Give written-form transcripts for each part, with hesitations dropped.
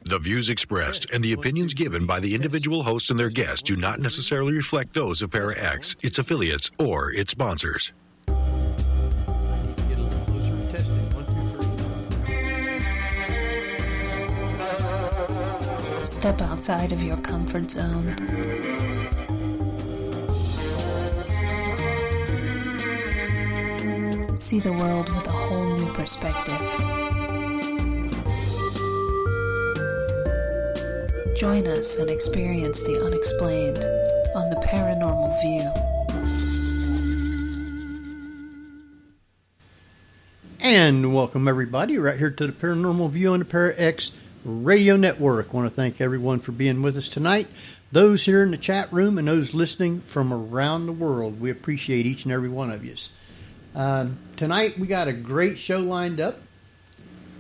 The views expressed and the opinions given by the individual host and their guests do not necessarily reflect those of Para-X, its affiliates, or its sponsors. Get a little closer. Testing. 1, 2, 3. Step outside of your comfort zone. See the world with a whole new perspective. Join us and experience the unexplained on the Paranormal View. And welcome everybody right here to the Paranormal View on the Para-X Radio Network. I want to thank everyone for being with us tonight. Those here in the chat room and those listening from around the world, we appreciate each and every one of you. Tonight we got a great show lined up,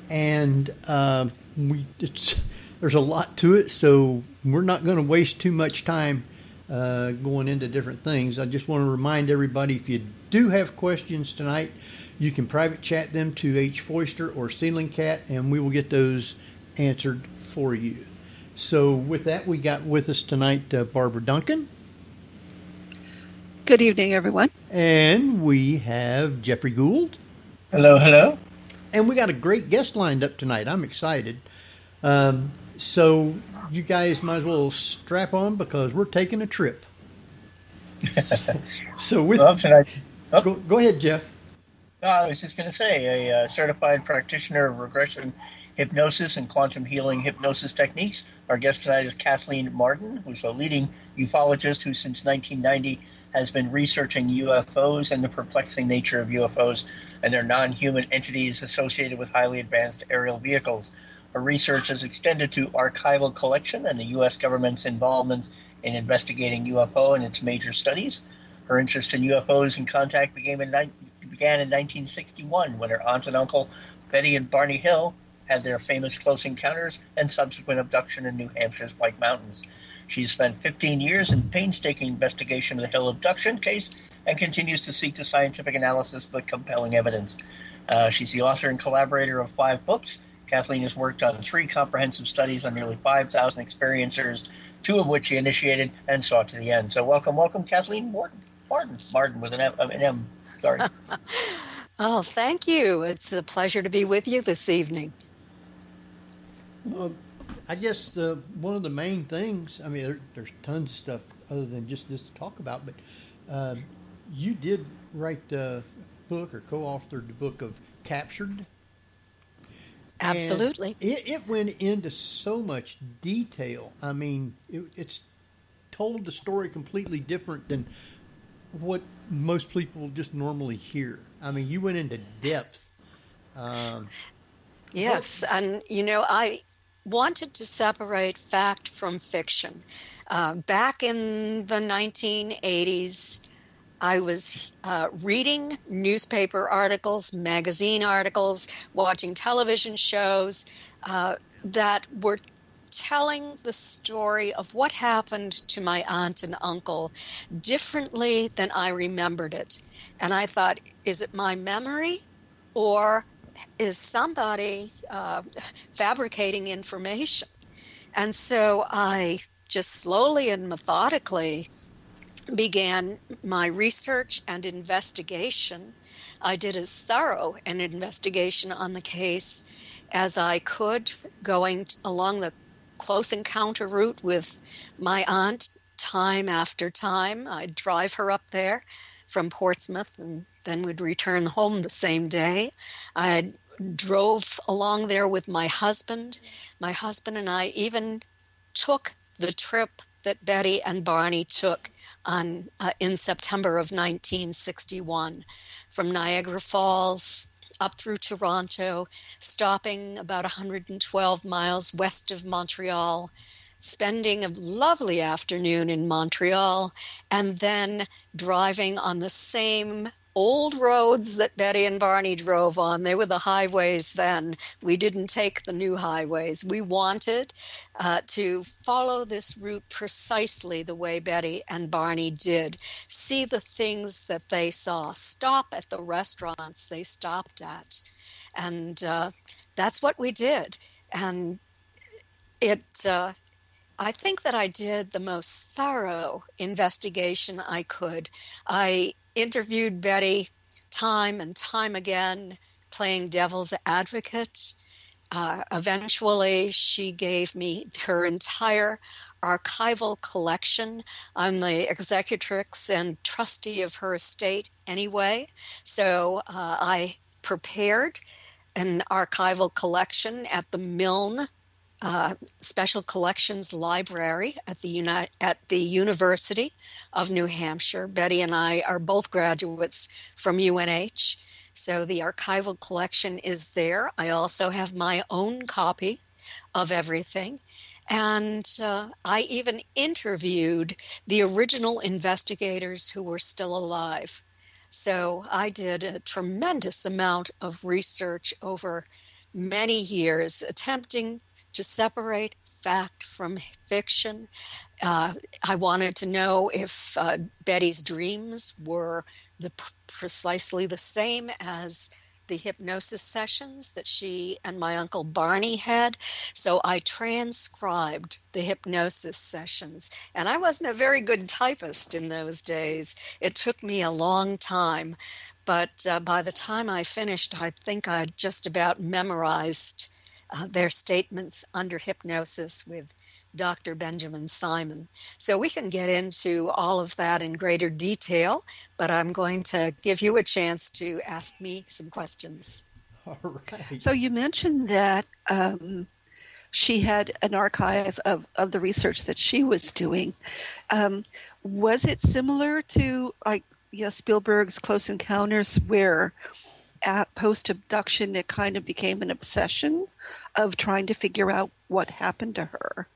and there's a lot to it, so we're not going to waste too much time going into different things. I just want to remind everybody, if you do have questions tonight, you can private chat them to H. Foister or Ceiling Cat, and we will get those answered for you. So with that, we got with us tonight Barbara Duncan. Good evening, everyone. And we have Jeffrey Gould. Hello, hello. And we got a great guest lined up tonight. I'm excited. So you guys might as well strap on because we're taking a trip. So with tonight, go ahead, Jeff. I was just going to say, a certified practitioner of regression hypnosis and quantum healing hypnosis techniques. Our guest tonight is Kathleen Marden, who's a leading ufologist who since 1990 has been researching UFOs and the perplexing nature of UFOs and their non-human entities associated with highly advanced aerial vehicles. Her research has extended to archival collection and the U.S. government's involvement in investigating UFO and its major studies. Her interest in UFOs and contact began in 1961 when her aunt and uncle, Betty and Barney Hill, had their famous close encounters and subsequent abduction in New Hampshire's White Mountains. She's spent 15 years in painstaking investigation of the Hill abduction case and continues to seek the scientific analysis of the compelling evidence. She's the author and collaborator of 5 books. Kathleen has worked on 3 comprehensive studies on nearly 5,000 experiencers, 2 of which she initiated and saw to the end. So welcome, Kathleen Marden with an M. Sorry. Oh, thank you. It's a pleasure to be with you this evening. I guess one of the main things, I mean, there's tons of stuff other than just this to talk about, but you did write the book or co-authored the book of Captured. Absolutely. It went into so much detail. I mean, it's told the story completely different than what most people just normally hear. I mean, you went into depth. Yes, and I wanted to separate fact from fiction. Back in the 1980s, I was reading newspaper articles, magazine articles, watching television shows that were telling the story of what happened to my aunt and uncle differently than I remembered it. And I thought, is it my memory or is somebody fabricating information? And so I just slowly and methodically began my research and investigation. I did as thorough an investigation on the case as I could, going along the close encounter route with my aunt time after time. I'd drive her up there from Portsmouth and then would return home the same day. I drove along there with my husband. My husband and I even took the trip that Betty and Barney took on in September of 1961 from Niagara Falls up through Toronto, stopping about 112 miles west of Montreal, spending a lovely afternoon in Montreal, and then driving on the same old roads that Betty and Barney drove on. They were the highways then. We didn't take the new highways. We wanted to follow this route precisely the way Betty and Barney did. See the things that they saw. Stop at the restaurants they stopped at. And that's what we did. And I think that I did the most thorough investigation I could. I interviewed Betty time and time again, playing devil's advocate. Eventually, she gave me her entire archival collection. I'm the executrix and trustee of her estate anyway, so I prepared an archival collection at the Milne Special Collections Library at the University of New Hampshire. Betty and I are both graduates from UNH, so the archival collection is there. I also have my own copy of everything, and I even interviewed the original investigators who were still alive. So I did a tremendous amount of research over many years, attempting to separate fact from fiction. I wanted to know if Betty's dreams were precisely the same as the hypnosis sessions that she and my uncle Barney had. So I transcribed the hypnosis sessions. And I wasn't a very good typist in those days. It took me a long time. But by the time I finished, I think I'd just about memorized their statements under hypnosis with Dr. Benjamin Simon. So we can get into all of that in greater detail, but I'm going to give you a chance to ask me some questions. All right. So you mentioned that she had an archive of the research that she was doing. Was it similar to Spielberg's Close Encounters, where at post-abduction it kind of became an obsession of trying to figure out what happened to her,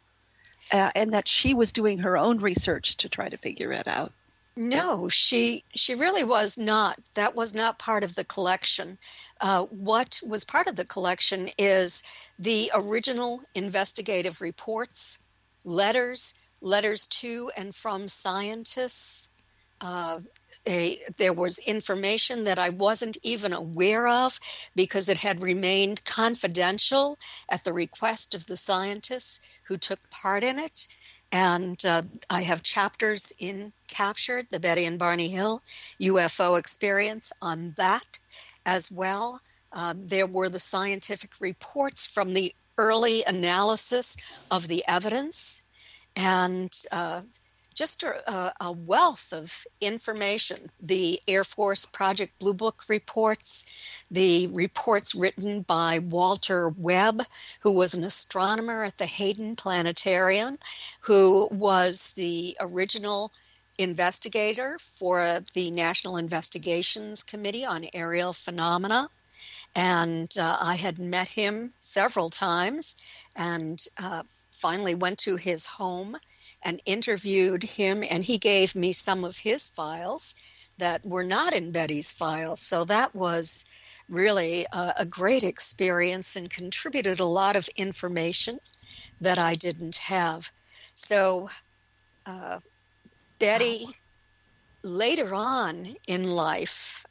and that she was doing her own research to try to figure it out? No, she really was not. That was not part of the collection. What was part of the collection is the original investigative reports, letters to and from scientists. There was information that I wasn't even aware of because it had remained confidential at the request of the scientists who took part in it. And I have chapters in Captured, the Betty and Barney Hill UFO experience, on that as well. There were the scientific reports from the early analysis of the evidence, and just a wealth of information. The Air Force Project Blue Book reports, the reports written by Walter Webb, who was an astronomer at the Hayden Planetarium, who was the original investigator for the National Investigations Committee on Aerial Phenomena. And I had met him several times and finally went to his home and interviewed him, and he gave me some of his files that were not in Betty's files. So that was really a great experience and contributed a lot of information that I didn't have. So Betty, later on in life,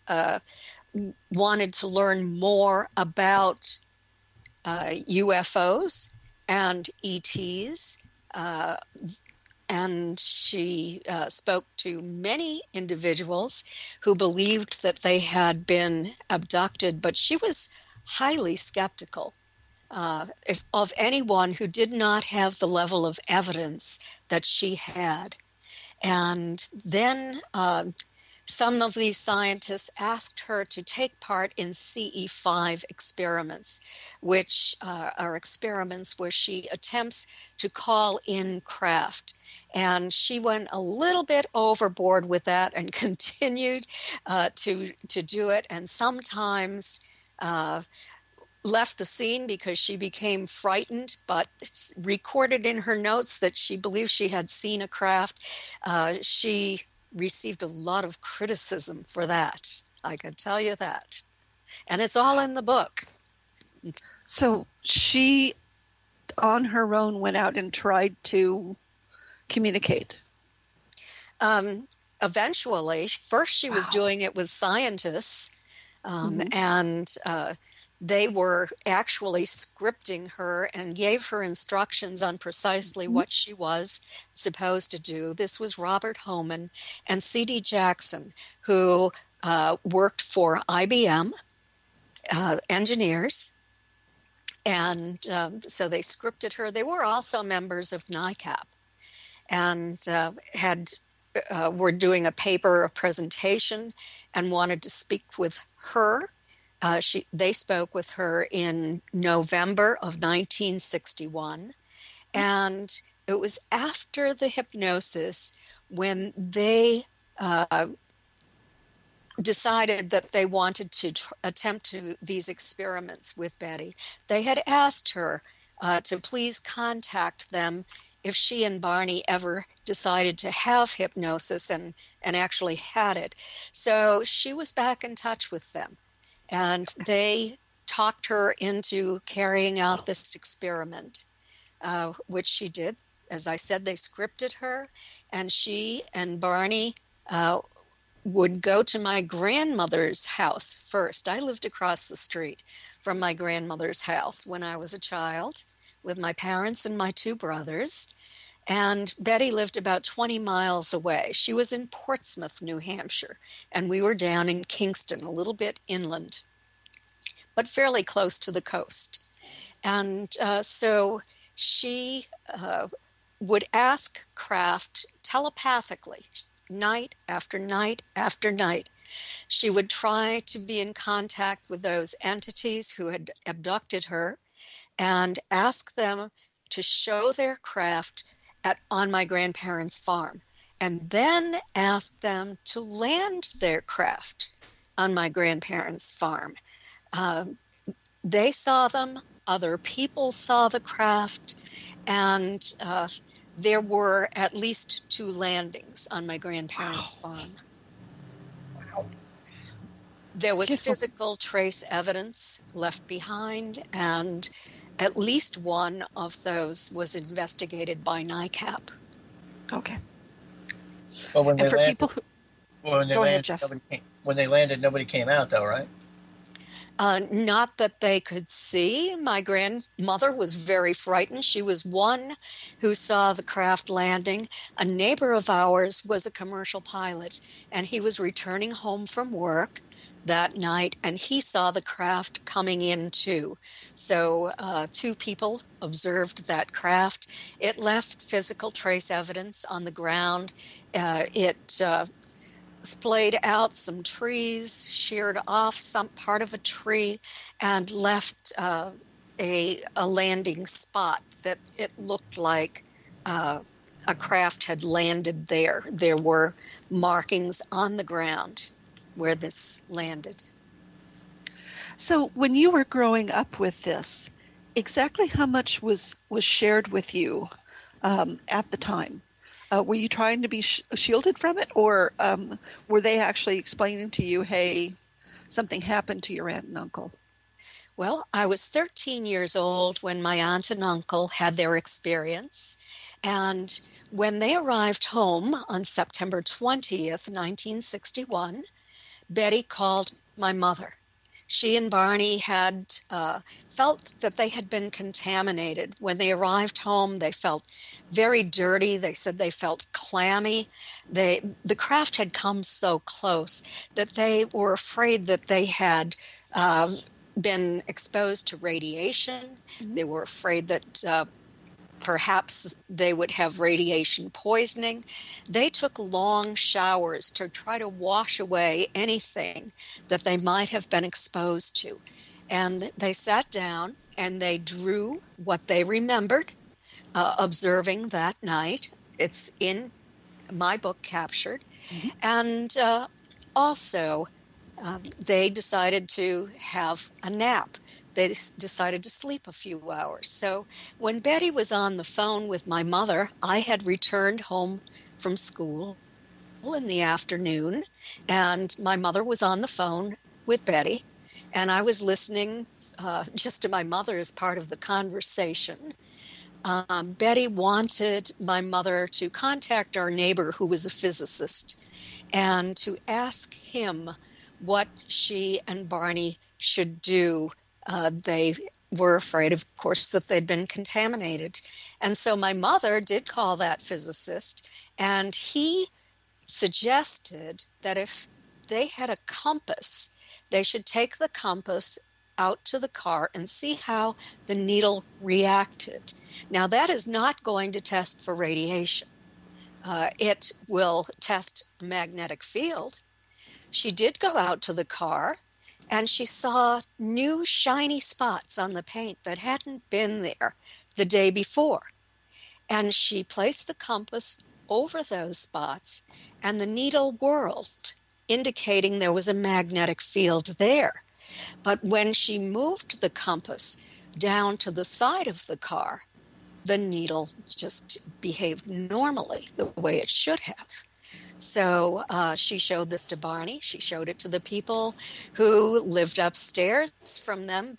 wanted to learn more about UFOs and ETs, and she spoke to many individuals who believed that they had been abducted, but she was highly skeptical of anyone who did not have the level of evidence that she had. And then some of these scientists asked her to take part in CE5 experiments, which are experiments where she attempts to call in craft. And she went a little bit overboard with that and continued to do it, and sometimes left the scene because she became frightened, but it's recorded in her notes that she believed she had seen a craft. She received a lot of criticism for that. I can tell you that. And it's all in the book. So she, on her own, went out and tried to communicate. Eventually, first she was doing it with scientists, and they were actually scripting her and gave her instructions on precisely what she was supposed to do. This was Robert Homan and C.D. Jackson, who worked for IBM engineers. And so they scripted her. They were also members of NICAP and were doing a paper, a presentation, and wanted to speak with her. They spoke with her in November of 1961, and it was after the hypnosis when they decided that they wanted to attempt these experiments with Betty. They had asked her to please contact them if she and Barney ever decided to have hypnosis and actually had it. So she was back in touch with them. And they talked her into carrying out this experiment, which she did. As I said, they scripted her, and she and Barney would go to my grandmother's house first. I lived across the street from my grandmother's house when I was a child with my parents and my two brothers. And Betty lived about 20 miles away. She was in Portsmouth, New Hampshire, and we were down in Kingston, a little bit inland, but fairly close to the coast. And so she would ask Kraft telepathically, night after night after night. She would try to be in contact with those entities who had abducted her and ask them to show their craft on my grandparents' farm, and then ask them to land their craft on my grandparents' farm. They saw them, other people saw the craft, and there were at least 2 landings on my grandparents' farm. Wow. There was physical trace evidence left behind, and at least one of those was investigated by NICAP. Okay. But when they landed, Go ahead, Jeff. When they landed, nobody came out, though, right? Not that they could see. My grandmother was very frightened. She was one who saw the craft landing. A neighbor of ours was a commercial pilot, and he was returning home from work that night, and he saw the craft coming in too. So 2 people observed that craft. It left physical trace evidence on the ground. It splayed out some trees, sheared off some part of a tree, and left a landing spot that it looked like a craft had landed there. There were markings on the ground where this landed. So when you were growing up with this, exactly how much was shared with you at the time? Were you trying to be shielded from it, or were they actually explaining to you, hey, something happened to your aunt and uncle? Well, I was 13 years old when my aunt and uncle had their experience. And when they arrived home on September 20th, 1961, Betty called my mother. She and Barney had felt that they had been contaminated. When they arrived home, they felt very dirty. They said they felt clammy. The craft had come so close that they were afraid that they had been exposed to radiation. Mm-hmm. They were afraid that perhaps they would have radiation poisoning. They took long showers to try to wash away anything that they might have been exposed to. And they sat down and they drew what they remembered observing that night. It's in my book, Captured. Mm-hmm. And also, they decided to have a nap. They decided to sleep a few hours. So when Betty was on the phone with my mother, I had returned home from school in the afternoon, and my mother was on the phone with Betty, and I was listening just to my mother as part of the conversation. Betty wanted my mother to contact our neighbor, who was a physicist, and to ask him what she and Barney should do They were afraid, of course, that they'd been contaminated. And so my mother did call that physicist, and he suggested that if they had a compass, they should take the compass out to the car and see how the needle reacted. Now, that is not going to test for radiation. It will test a magnetic field. She did go out to the car, and she saw new shiny spots on the paint that hadn't been there the day before. And she placed the compass over those spots, and the needle whirled, indicating there was a magnetic field there. But when she moved the compass down to the side of the car, the needle just behaved normally, the way it should have. So she showed this to Barney. She showed it to the people who lived upstairs from them.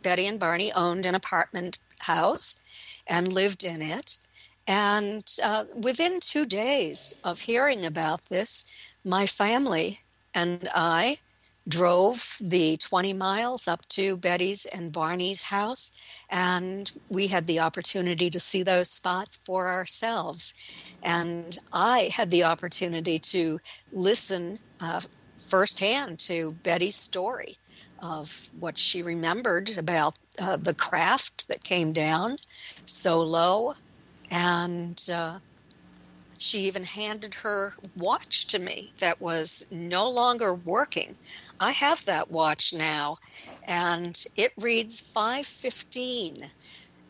Betty and Barney owned an apartment house and lived in it. And within 2 days of hearing about this, my family and I drove the 20 miles up to Betty's and Barney's house, and we had the opportunity to see those spots for ourselves. And I had the opportunity to listen firsthand to Betty's story of what she remembered about the craft that came down so low. And she even handed her watch to me that was no longer working. I have that watch now, and it reads 5:15.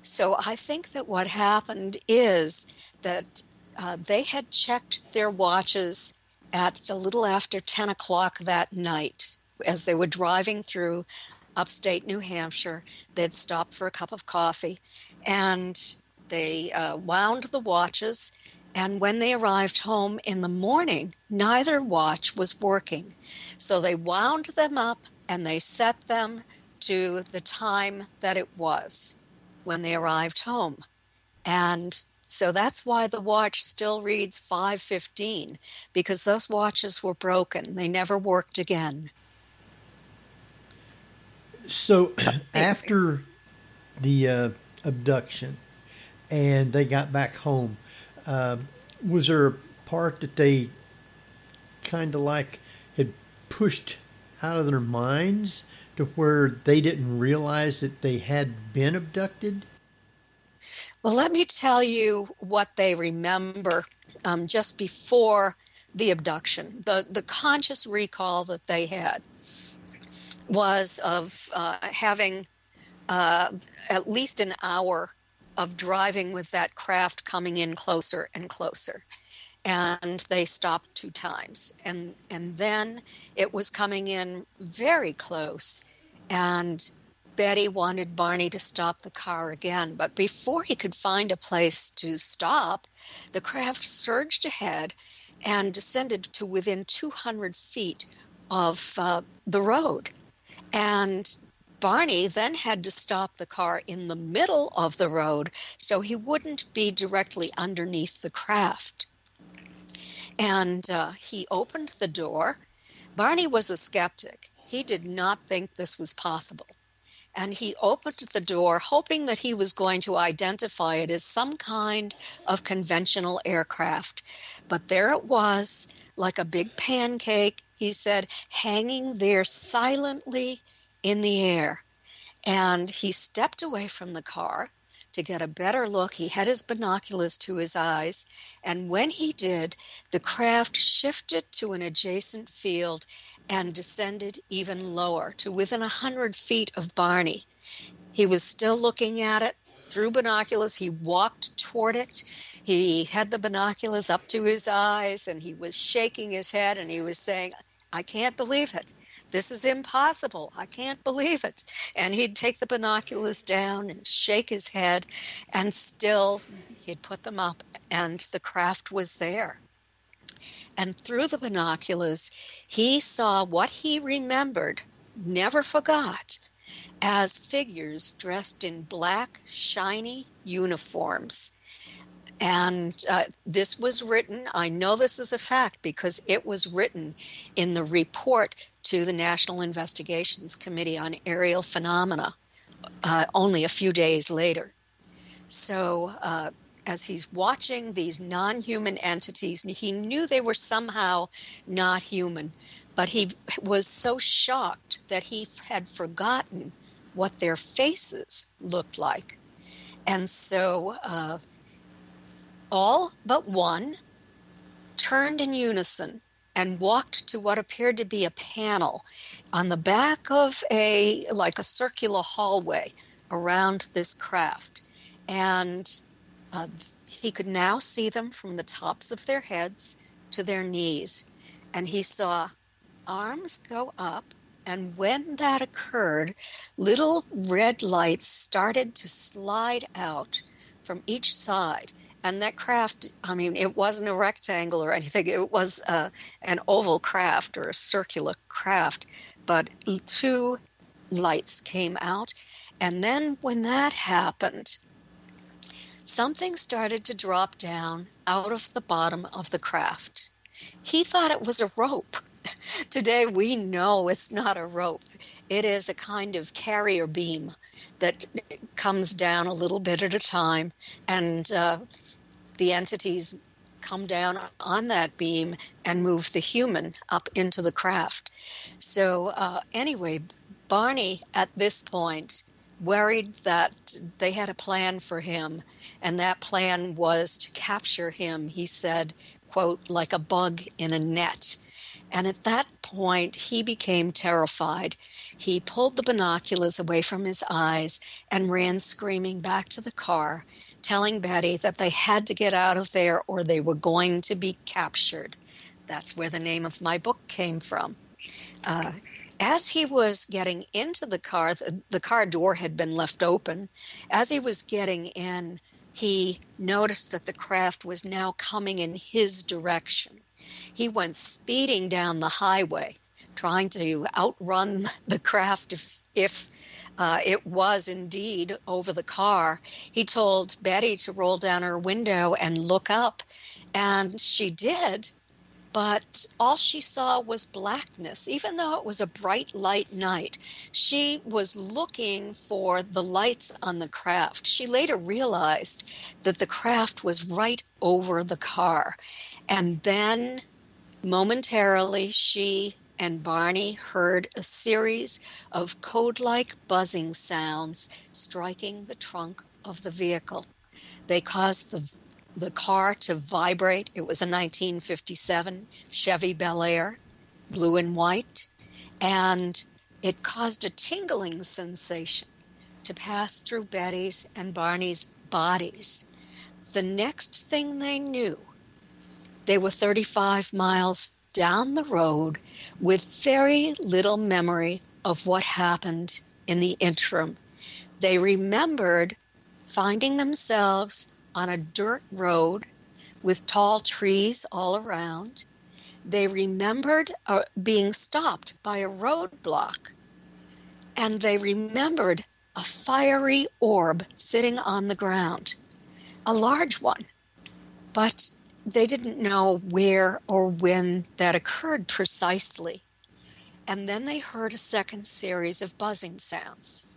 So I think that what happened is that they had checked their watches at a little after 10 o'clock that night as they were driving through upstate New Hampshire. They'd stopped for a cup of coffee, and they wound the watches. And when they arrived home in the morning, neither watch was working. So they wound them up and they set them to the time that it was when they arrived home. And so that's why the watch still reads 5:15, because those watches were broken. They never worked again. So after the abduction and they got back home, was there a part that they kind of like had pushed out of their minds to where they didn't realize that they had been abducted? Well, let me tell you what they remember just before the abduction. The conscious recall that they had was of having at least an hour of driving with that craft coming in closer and closer. And they stopped 2 times. And then it was coming in very close. And Betty wanted Barney to stop the car again. But before he could find a place to stop, the craft surged ahead and descended to within 200 feet of the road. And Barney then had to stop the car in the middle of the road so he wouldn't be directly underneath the craft. And he opened the door. Barney was a skeptic. He did not think this was possible. And he opened the door hoping that he was going to identify it as some kind of conventional aircraft. But there it was, like a big pancake, he said, hanging there silently in the air. And he stepped away from the car to get a better look. He had his binoculars to his eyes, and when he did, the craft shifted to an adjacent field and descended even lower to within 100 feet of Barney. He was still looking at it through binoculars. He walked toward it. He had the binoculars up to his eyes, and he was shaking his head, and he was saying, "I can't believe it. This is impossible. I can't believe it." And he'd take the binoculars down and shake his head, and still he'd put them up, and the craft was there. And through the binoculars, he saw what he remembered, never forgot, as figures dressed in black, shiny uniforms. And this was written, I know this is a fact because it was written in the report to the National Investigations Committee on Aerial Phenomena only a few days later. So as he's watching these non-human entities, he knew they were somehow not human, but he was so shocked that he had forgotten what their faces looked like. And so all but one turned in unison and walked to what appeared to be a panel on the back of a circular hallway around this craft. And he could now see them from the tops of their heads to their knees. And he saw arms go up. And when that occurred, little red lights started to slide out from each side. And that craft, I mean, it wasn't a rectangle or anything. It was an oval craft or a circular craft. But 2 lights came out. And then when that happened, something started to drop down out of the bottom of the craft. He thought it was a rope. Today we know it's not a rope. It is a kind of carrier beam that comes down a little bit at a time, and the entities come down on that beam and move the human up into the craft. So anyway, Barney at this point worried that they had a plan for him, and that plan was to capture him, he said, quote, like a bug in a net. And at that point, he became terrified. He pulled the binoculars away from his eyes and ran screaming back to the car, telling Betty that they had to get out of there or they were going to be captured. That's where the name of my book came from. As he was getting into the car door had been left open. As he was getting in, he noticed that the craft was now coming in his direction. He went speeding down the highway, trying to outrun the craft if it was indeed over the car. He told Betty to roll down her window and look up, and she did. But all she saw was blackness. Even though it was a bright light night, she was looking for the lights on the craft. She later realized that the craft was right over the car. And then, momentarily, she and Barney heard a series of code-like buzzing sounds striking the trunk of the vehicle. They caused the car to vibrate. It was a 1957 Chevy Bel Air, blue and white, and it caused a tingling sensation to pass through Betty's and Barney's bodies. The next thing they knew, they were 35 miles down the road with very little memory of what happened in the interim. They remembered finding themselves on a dirt road with tall trees all around. They remembered being stopped by a roadblock, and they remembered a fiery orb sitting on the ground, a large one, but they didn't know where or when that occurred precisely. And then they heard a second series of buzzing sounds,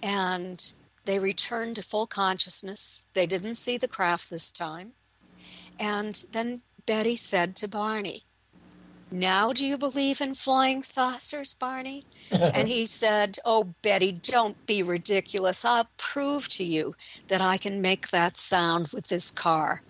and they returned to full consciousness. They didn't see the craft this time. And then Betty said to Barney, "Now do you believe in flying saucers, Barney?" And he said, "Oh, Betty, don't be ridiculous. I'll prove to you that I can make that sound with this car,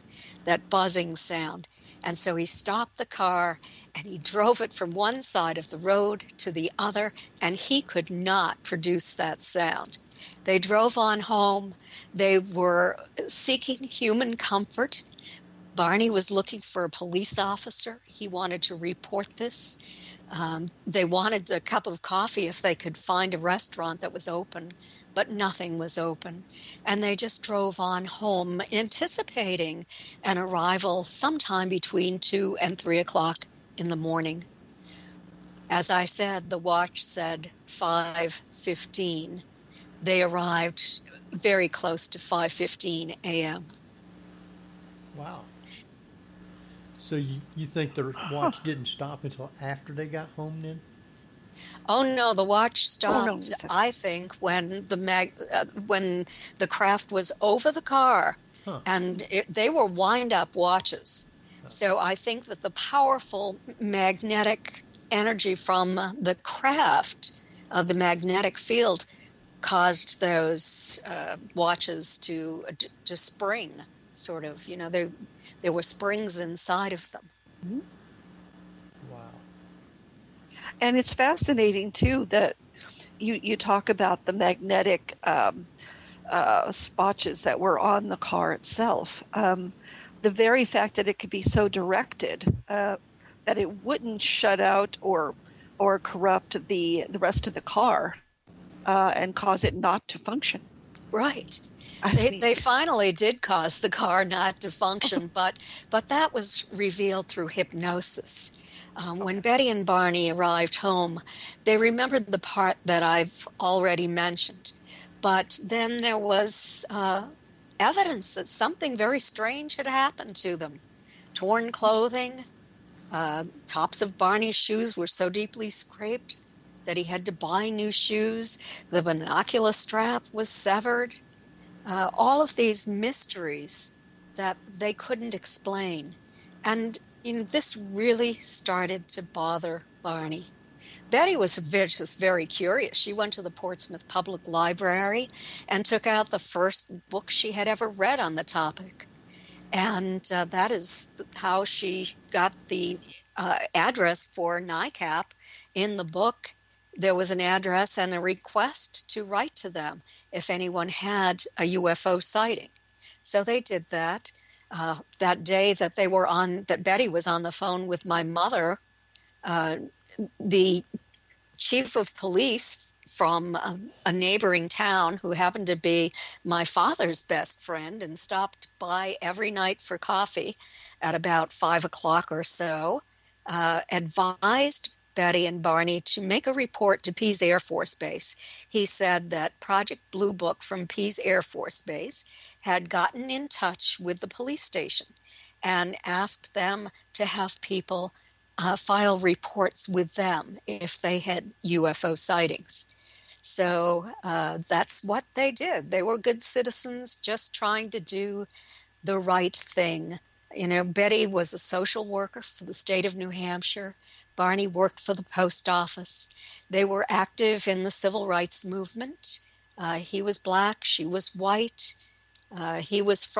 that buzzing sound." And so he stopped the car and he drove it from one side of the road to the other, and he could not produce that sound. They drove on home. They were seeking human comfort. Barney was looking for a police officer. He wanted to report this. They wanted a cup of coffee if they could find a restaurant that was open, but nothing was open. And they just drove on home, anticipating an arrival sometime between 2 and 3 o'clock in the morning. As I said, the watch said 5:15. They arrived very close to 5:15 a.m. Wow. So you think the watch didn't stop until after they got home then? Oh no, the watch stopped. Oh, no. I think when the craft was over the car, and they were wind-up watches. So I think that the powerful magnetic energy from the craft, the magnetic field, caused those watches to spring. Sort of, there were springs inside of them. Mm-hmm. Wow. And it's fascinating, too, that you talk about the magnetic spotches that were on the car itself. The very fact that it could be so directed that it wouldn't shut out or corrupt the rest of the car and cause it not to function. Right. They finally did cause the car not to function, but that was revealed through hypnosis. When Betty and Barney arrived home, they remembered the part that I've already mentioned. But then there was evidence that something very strange had happened to them. Torn clothing, tops of Barney's shoes were so deeply scraped that he had to buy new shoes. The binocular strap was severed. All of these mysteries that they couldn't explain. And this really started to bother Barney. Betty was just very curious. She went to the Portsmouth Public Library and took out the first book she had ever read on the topic. And that is how she got the address for NICAP. In the book, there was an address and a request to write to them if anyone had a UFO sighting. So they did that. That day that that Betty was on the phone with my mother, the chief of police from a neighboring town, who happened to be my father's best friend and stopped by every night for coffee at about 5 o'clock or so, advised Betty and Barney to make a report to Pease Air Force Base. He said that Project Blue Book from Pease Air Force Base had gotten in touch with the police station and asked them to have people file reports with them if they had UFO sightings. So that's what they did. They were good citizens just trying to do the right thing. Betty was a social worker for the state of New Hampshire. Barney worked for the post office. They were active in the civil rights movement. He was black, she was white. He was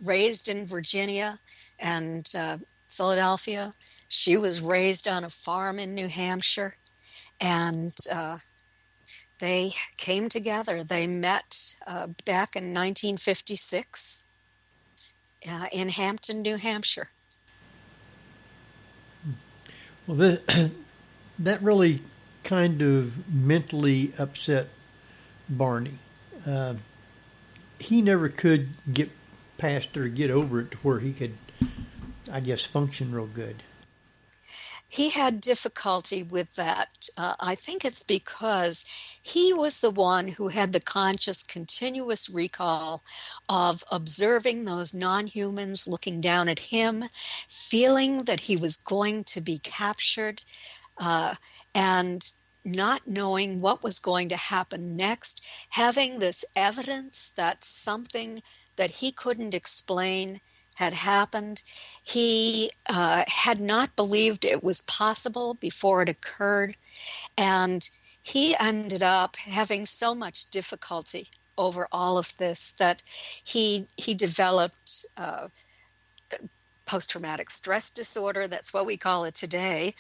raised in Virginia and Philadelphia. She was raised on a farm in New Hampshire. And they came together. They met back in 1956 in Hampton, New Hampshire. Well, that really kind of mentally upset Barney. He never could get past or get over it to where he could, I guess, function real good. He had difficulty with that. I think it's because he was the one who had the conscious, continuous recall of observing those non-humans looking down at him, feeling that he was going to be captured, and not knowing what was going to happen next, having this evidence that something that he couldn't explain had happened. He had not believed it was possible before it occurred, and he ended up having so much difficulty over all of this that he developed post-traumatic stress disorder. That's what we call it today.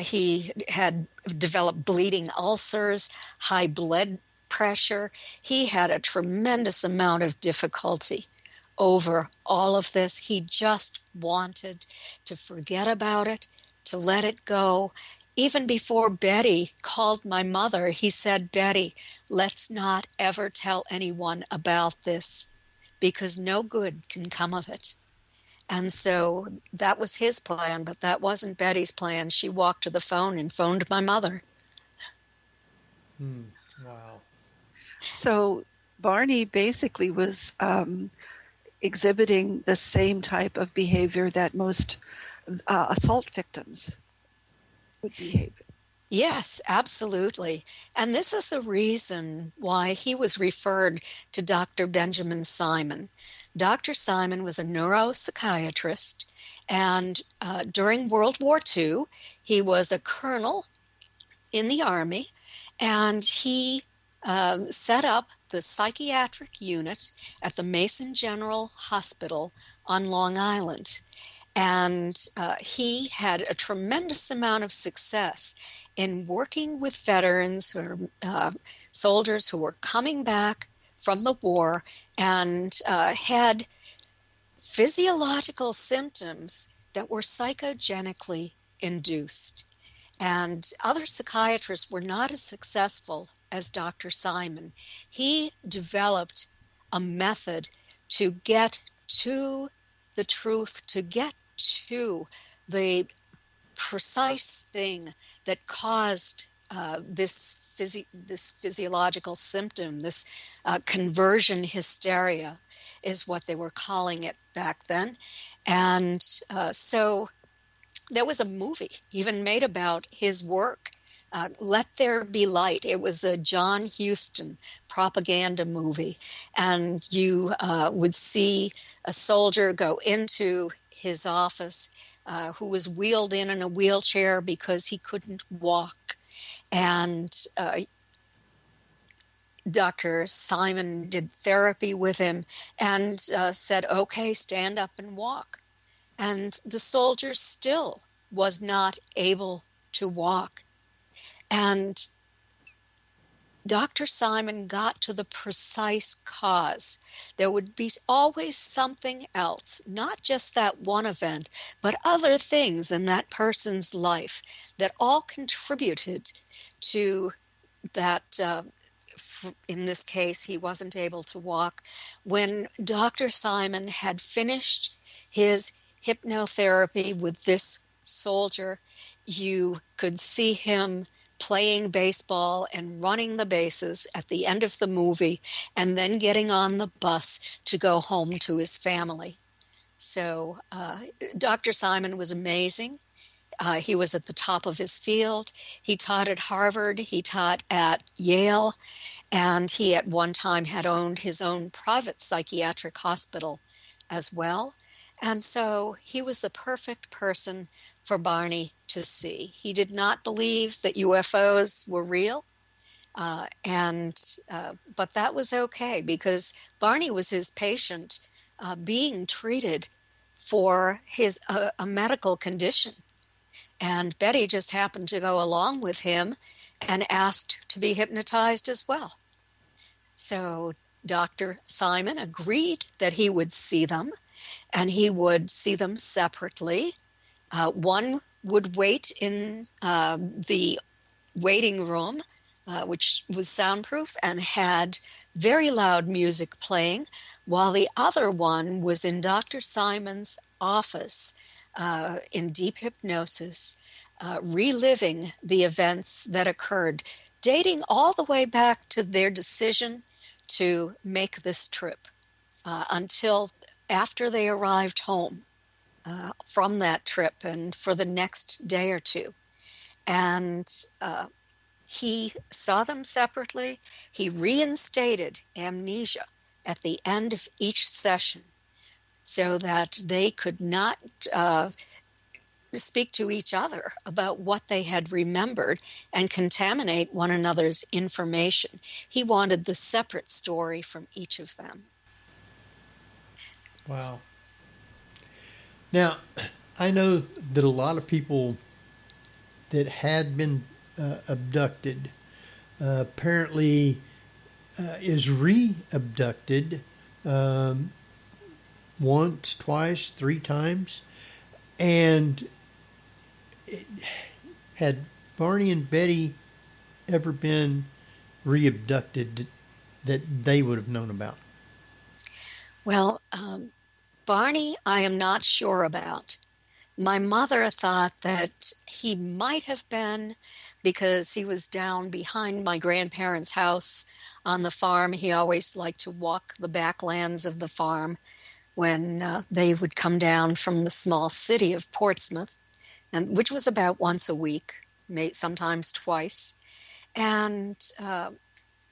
He had developed bleeding ulcers, high blood pressure. He had a tremendous amount of difficulty over all of this. He just wanted to forget about it, to let it go. Even before Betty called my mother, he said, "Betty, let's not ever tell anyone about this because no good can come of it." And so that was his plan, but that wasn't Betty's plan. She walked to the phone and phoned my mother. Wow. So Barney basically was exhibiting the same type of behavior that most assault victims would behave. Yes, absolutely. And this is the reason why he was referred to Dr. Benjamin Simon. Dr. Simon was a neuropsychiatrist, and during World War II, he was a colonel in the Army, and he set up the psychiatric unit at the Mason General Hospital on Long Island. And he had a tremendous amount of success in working with veterans or soldiers who were coming back from the war and had physiological symptoms that were psychogenically induced. And other psychiatrists were not as successful as Dr. Simon. He developed a method to get to the truth, to get to the precise thing that caused this physiological symptom, this conversion hysteria is what they were calling it back then. And so there was a movie even made about his work, Let There Be Light. It was a John Huston propaganda movie, and you would see a soldier go into his office who was wheeled in a wheelchair because he couldn't walk. And Dr. Simon did therapy with him and said, okay, stand up and walk. And the soldier still was not able to walk. And Dr. Simon got to the precise cause. There would be always something else, not just that one event, but other things in that person's life that all contributed to that. In this case, he wasn't able to walk. When Dr. Simon had finished his hypnotherapy with this soldier, you could see him playing baseball and running the bases at the end of the movie, and then getting on the bus to go home to his family. So Dr. Simon was amazing. He was at the top of his field. He taught at Harvard. He taught at Yale. And he at one time had owned his own private psychiatric hospital as well. And so he was the perfect person for Barney to see. He did not believe that UFOs were real, but that was okay because Barney was his patient being treated for a medical condition. And Betty just happened to go along with him and asked to be hypnotized as well. So Dr. Simon agreed that he would see them, and he would see them separately. One would wait in the waiting room, which was soundproof and had very loud music playing, while the other one was in Dr. Simon's office in deep hypnosis, reliving the events that occurred, dating all the way back to their decision to make this trip until after they arrived home from that trip and for the next day or two. And he saw them separately. He reinstated amnesia at the end of each session so that they could not speak to each other about what they had remembered and contaminate one another's information. He wanted the separate story from each of them. Wow. Now, I know that a lot of people that had been abducted apparently is re-abducted once, twice, 3 times. And had Barney and Betty ever been re-abducted that they would have known about? Well, Barney, I am not sure about. My mother thought that he might have been because he was down behind my grandparents' house on the farm. He always liked to walk the backlands of the farm when they would come down from the small city of Portsmouth, which was about once a week. sometimes twice. And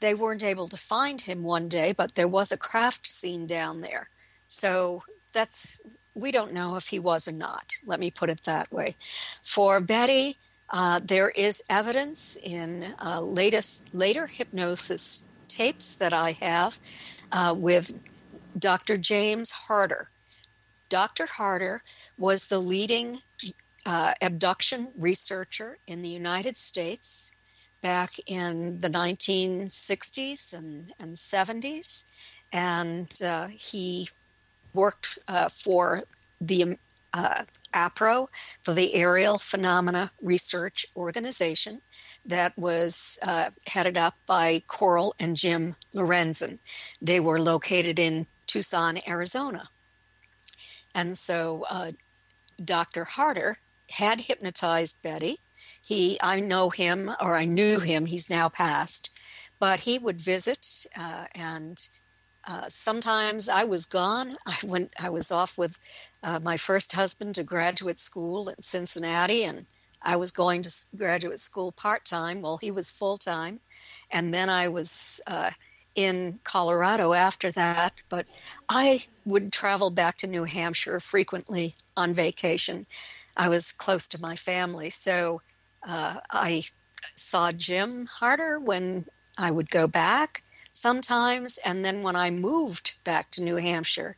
they weren't able to find him one day, but there was a craft scene down there. So we don't know if he was or not. Let me put it that way. For Betty, there is evidence in later hypnosis tapes that I have with Dr. James Harder. Dr. Harder was the leading abduction researcher in the United States back in the 1960s and 70s. And he worked for the APRO, for the Aerial Phenomena Research Organization, that was headed up by Coral and Jim Lorenzen. They were located in Tucson, Arizona. And so Dr. Harder had hypnotized Betty. I knew him, he's now passed, but he would visit and sometimes I was gone. I was off with my first husband to graduate school at Cincinnati, and I was going to graduate school part-time while he was full-time. And then I was in Colorado after that, but I would travel back to New Hampshire frequently on vacation. I was close to my family, so I saw Jim Harder when I would go back sometimes, and then when I moved back to New Hampshire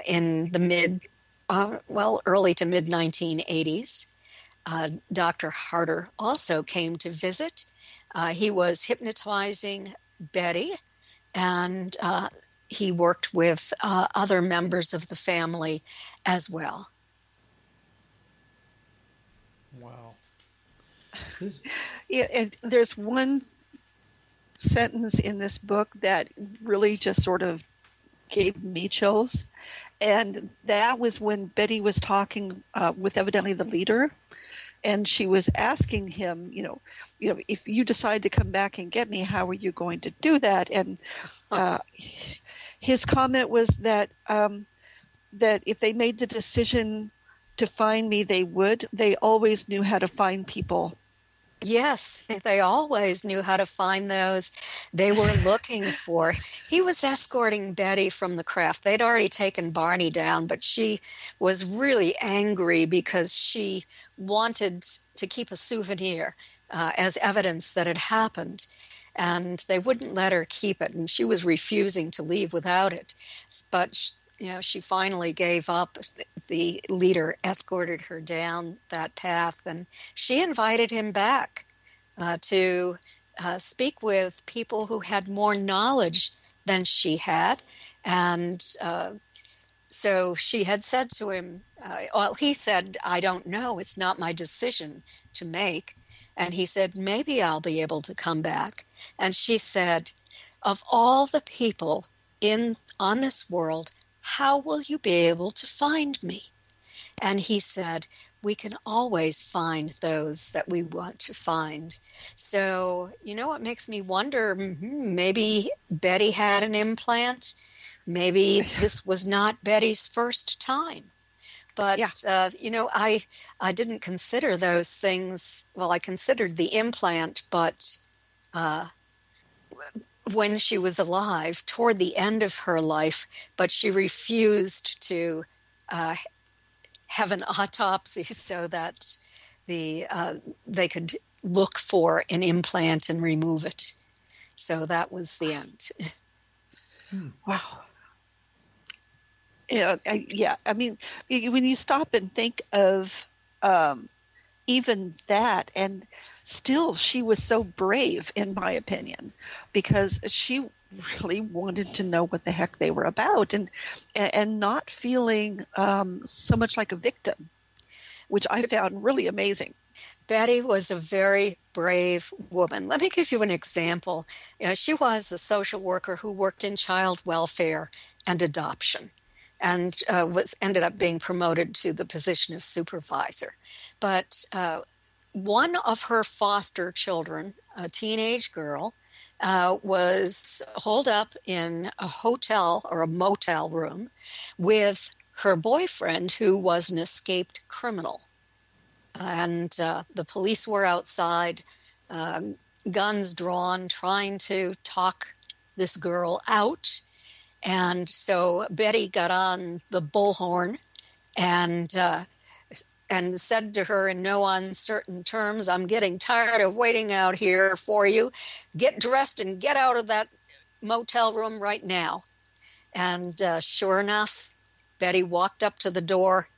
in the early to mid 1980s, Dr. Harder also came to visit. He was hypnotizing Betty, and he worked with other members of the family as well. Wow. Yeah, and there's one sentence in this book that really just sort of gave me chills, and that was when Betty was talking with evidently the leader, and she was asking him, if you decide to come back and get me, how are you going to do that? And his comment was that if they made the decision to find me, they would. They always knew how to find people. Yes, they always knew how to find those they were looking for. He was escorting Betty from the craft. They'd already taken Barney down, but she was really angry because she wanted to keep a souvenir as evidence that it happened. And they wouldn't let her keep it, and she was refusing to leave without it. But she finally gave up. The leader escorted her down that path, and she invited him back to speak with people who had more knowledge than she had. And so she had said to him, he said, "I don't know. It's not my decision to make." And he said, "Maybe I'll be able to come back." And she said, "Of all the people on this world, how will you be able to find me?" And he said, "We can always find those that we want to find." So, it makes me wonder, maybe Betty had an implant. Maybe this was not Betty's first time. But, yeah. I didn't consider those things. Well, I considered the implant, but when she was alive, toward the end of her life, but she refused to have an autopsy so that they could look for an implant and remove it. So that was the end. Wow. Yeah, I mean, when you stop and think of even that, and still she was so brave, in my opinion, because she really wanted to know what the heck they were about, and not feeling so much like a victim, which I found really amazing. Betty was a very brave woman. Let me give you an example. She was a social worker who worked in child welfare and adoption, and ended up being promoted to the position of supervisor. But one of her foster children, a teenage girl, was holed up in a hotel or a motel room with her boyfriend, who was an escaped criminal. and the police were outside, guns drawn, trying to talk this girl out. And so Betty got on the bullhorn and said to her in no uncertain terms, "I'm getting tired of waiting out here for you. Get dressed and get out of that motel room right now." And sure enough, Betty walked up to the door,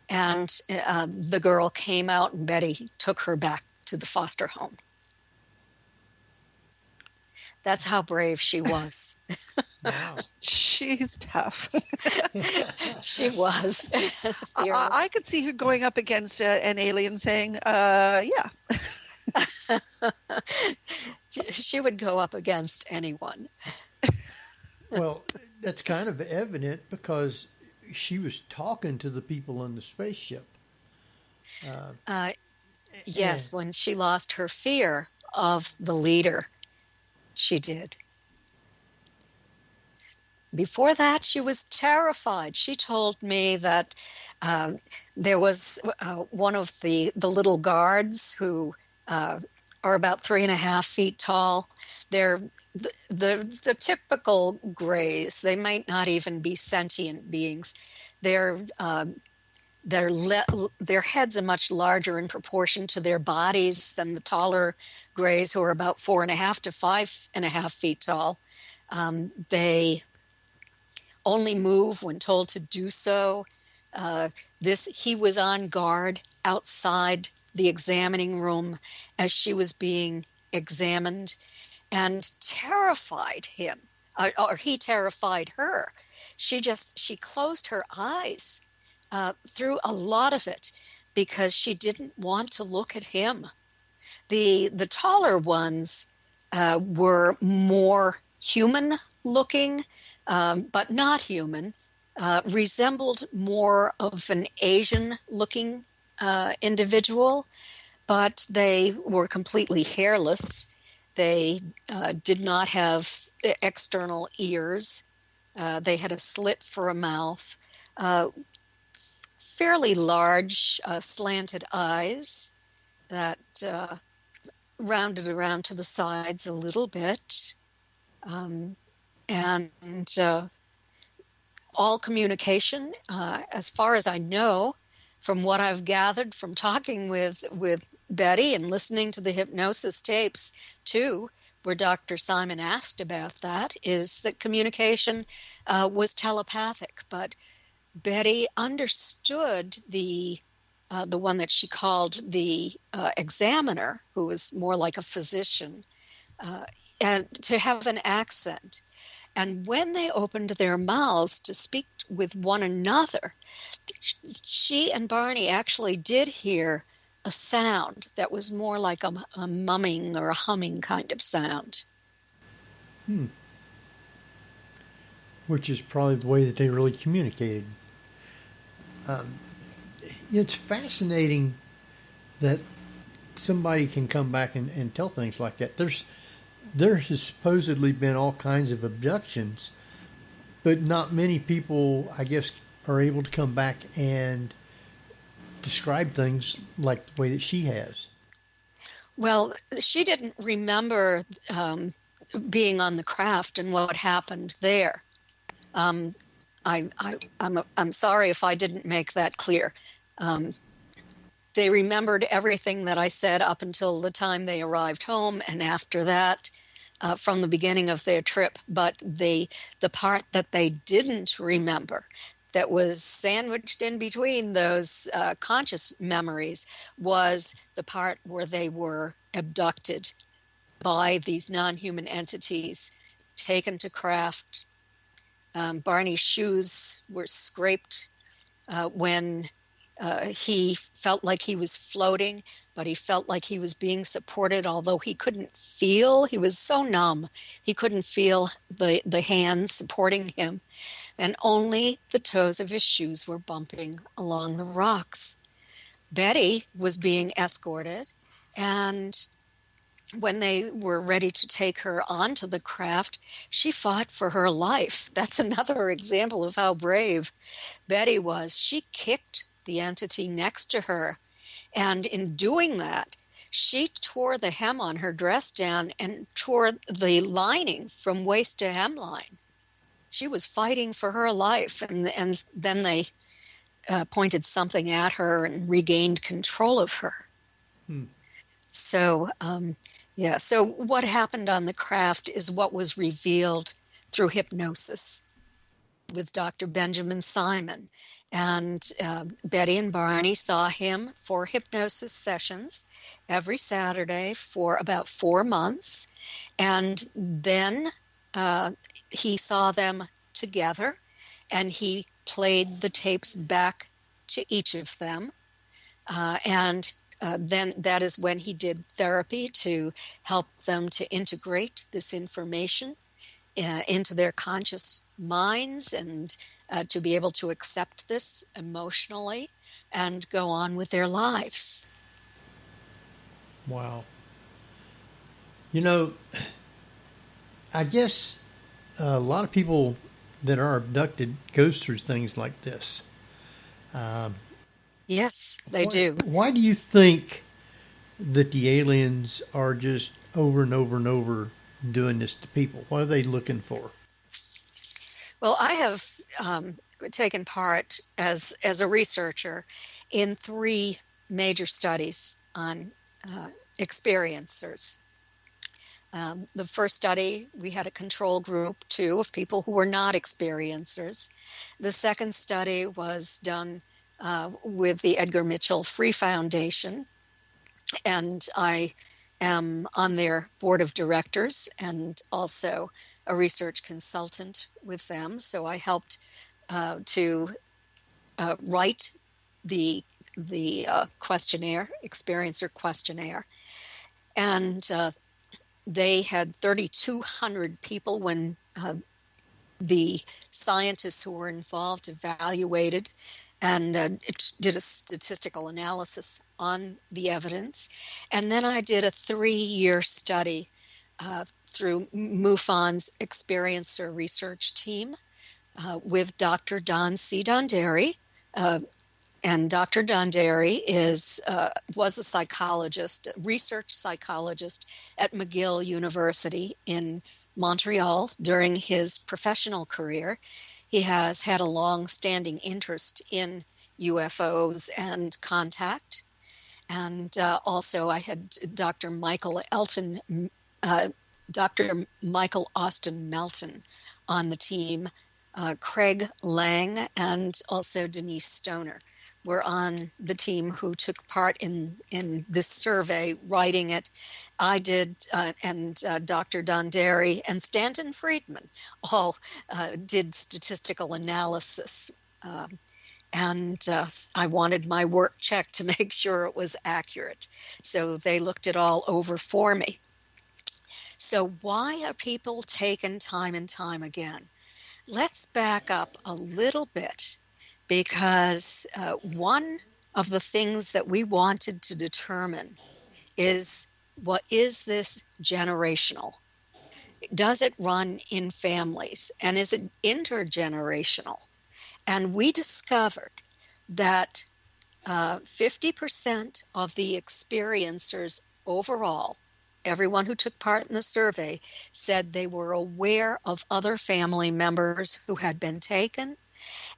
and the girl came out, and Betty took her back to the foster home. That's how brave she was. Wow. She's tough. She was. I could see her going up against an alien saying, yeah. She would go up against anyone. Well, that's kind of evident because she was talking to the people on the spaceship. Yes, when she lost her fear of the leader, she did. Before that, she was terrified. She told me that there was one of the little guards who are about 3.5 feet tall. They're the typical grays. They might not even be sentient beings. Their heads are much larger in proportion to their bodies than the taller grays, who are about 4.5 to 5.5 feet tall. They only move when told to do so. He was on guard outside the examining room as she was being examined, and terrified him, or he terrified her. She closed her eyes through a lot of it because she didn't want to look at him. The taller ones were more human looking, but not human, resembled more of an Asian looking individual, but they were completely hairless. They did not have external ears. They had a slit for a mouth, fairly large slanted eyes that rounded around to the sides a little bit, and all communication, as far as I know, from what I've gathered from talking with Betty and listening to the hypnosis tapes too, where Dr. Simon asked about that, is that communication was telepathic. But Betty understood the one that she called the examiner, who was more like a physician, and to have an accent. And when they opened their mouths to speak with one another, she and Barney actually did hear a sound that was more like a mumming or a humming kind of sound. Which is probably the way that they really communicated. It's fascinating that somebody can come back and tell things like that. There has supposedly been all kinds of abductions, but not many people, I guess, are able to come back and describe things like the way that she has. Well, she didn't remember being on the craft and what happened there. I'm sorry if I didn't make that clear. They remembered everything that I said up until the time they arrived home, and after that, from the beginning of their trip. But the part that they didn't remember, that was sandwiched in between those conscious memories, was the part where they were abducted by these non-human entities, taken to craft. Barney's shoes were scraped when he felt like he was floating, but he felt like he was being supported, although he couldn't feel. He was so numb, he couldn't feel the hands supporting him. And only the toes of his shoes were bumping along the rocks. Betty was being escorted, and when they were ready to take her onto the craft, she fought for her life. That's another example of how brave Betty was. She kicked the entity next to her And in doing that, she tore the hem on her dress down and tore the lining from waist to hemline. She was fighting for her life, and then they pointed something at her and regained control of her. So, so what happened on the craft is what was revealed through hypnosis with Dr. Benjamin Simon. And Betty and Barney saw him for hypnosis sessions every Saturday for about 4 months. And then he saw them together, and he played the tapes back to each of them. Then that is when he did therapy to help them to integrate this information into their conscious minds and to be able to accept this emotionally and go on with their lives. Wow. You know, I guess a lot of people that are abducted goes through things like this. Yes, they do. Why do you think that the aliens are just over and over and over doing this to people? What are they looking for? Well, I have taken part as a researcher in 3 major studies on experiencers. The first study, we had a control group, 2, of people who were not experiencers. The second study was done with the Edgar Mitchell Free Foundation, and I am on their board of directors and also a research consultant with them. So I helped to write the questionnaire, experiencer questionnaire, and they had 3,200 people when the scientists who were involved evaluated and did a statistical analysis on the evidence. And then I did a 3-year study through MUFON's experiencer research team with Dr. Don C. Donderi. And Dr. Donderi was a psychologist, a research psychologist at McGill University in Montreal during his professional career. He has had a long-standing interest in UFOs and contact. And also I had Dr. Michael Austin Melton on the team. Craig Lang and also Denise Stoner were on the team who took part in this survey, writing it. I did, and Dr. Donderi and Stanton Friedman all did statistical analysis. And I wanted my work checked to make sure it was accurate. So they looked it all over for me. So why are people taken time and time again? Let's back up a little bit, because one of the things that we wanted to determine is, what is this generational? Does it run in families? And is it intergenerational? And we discovered that 50% of the experiencers overall, everyone who took part in the survey, said they were aware of other family members who had been taken,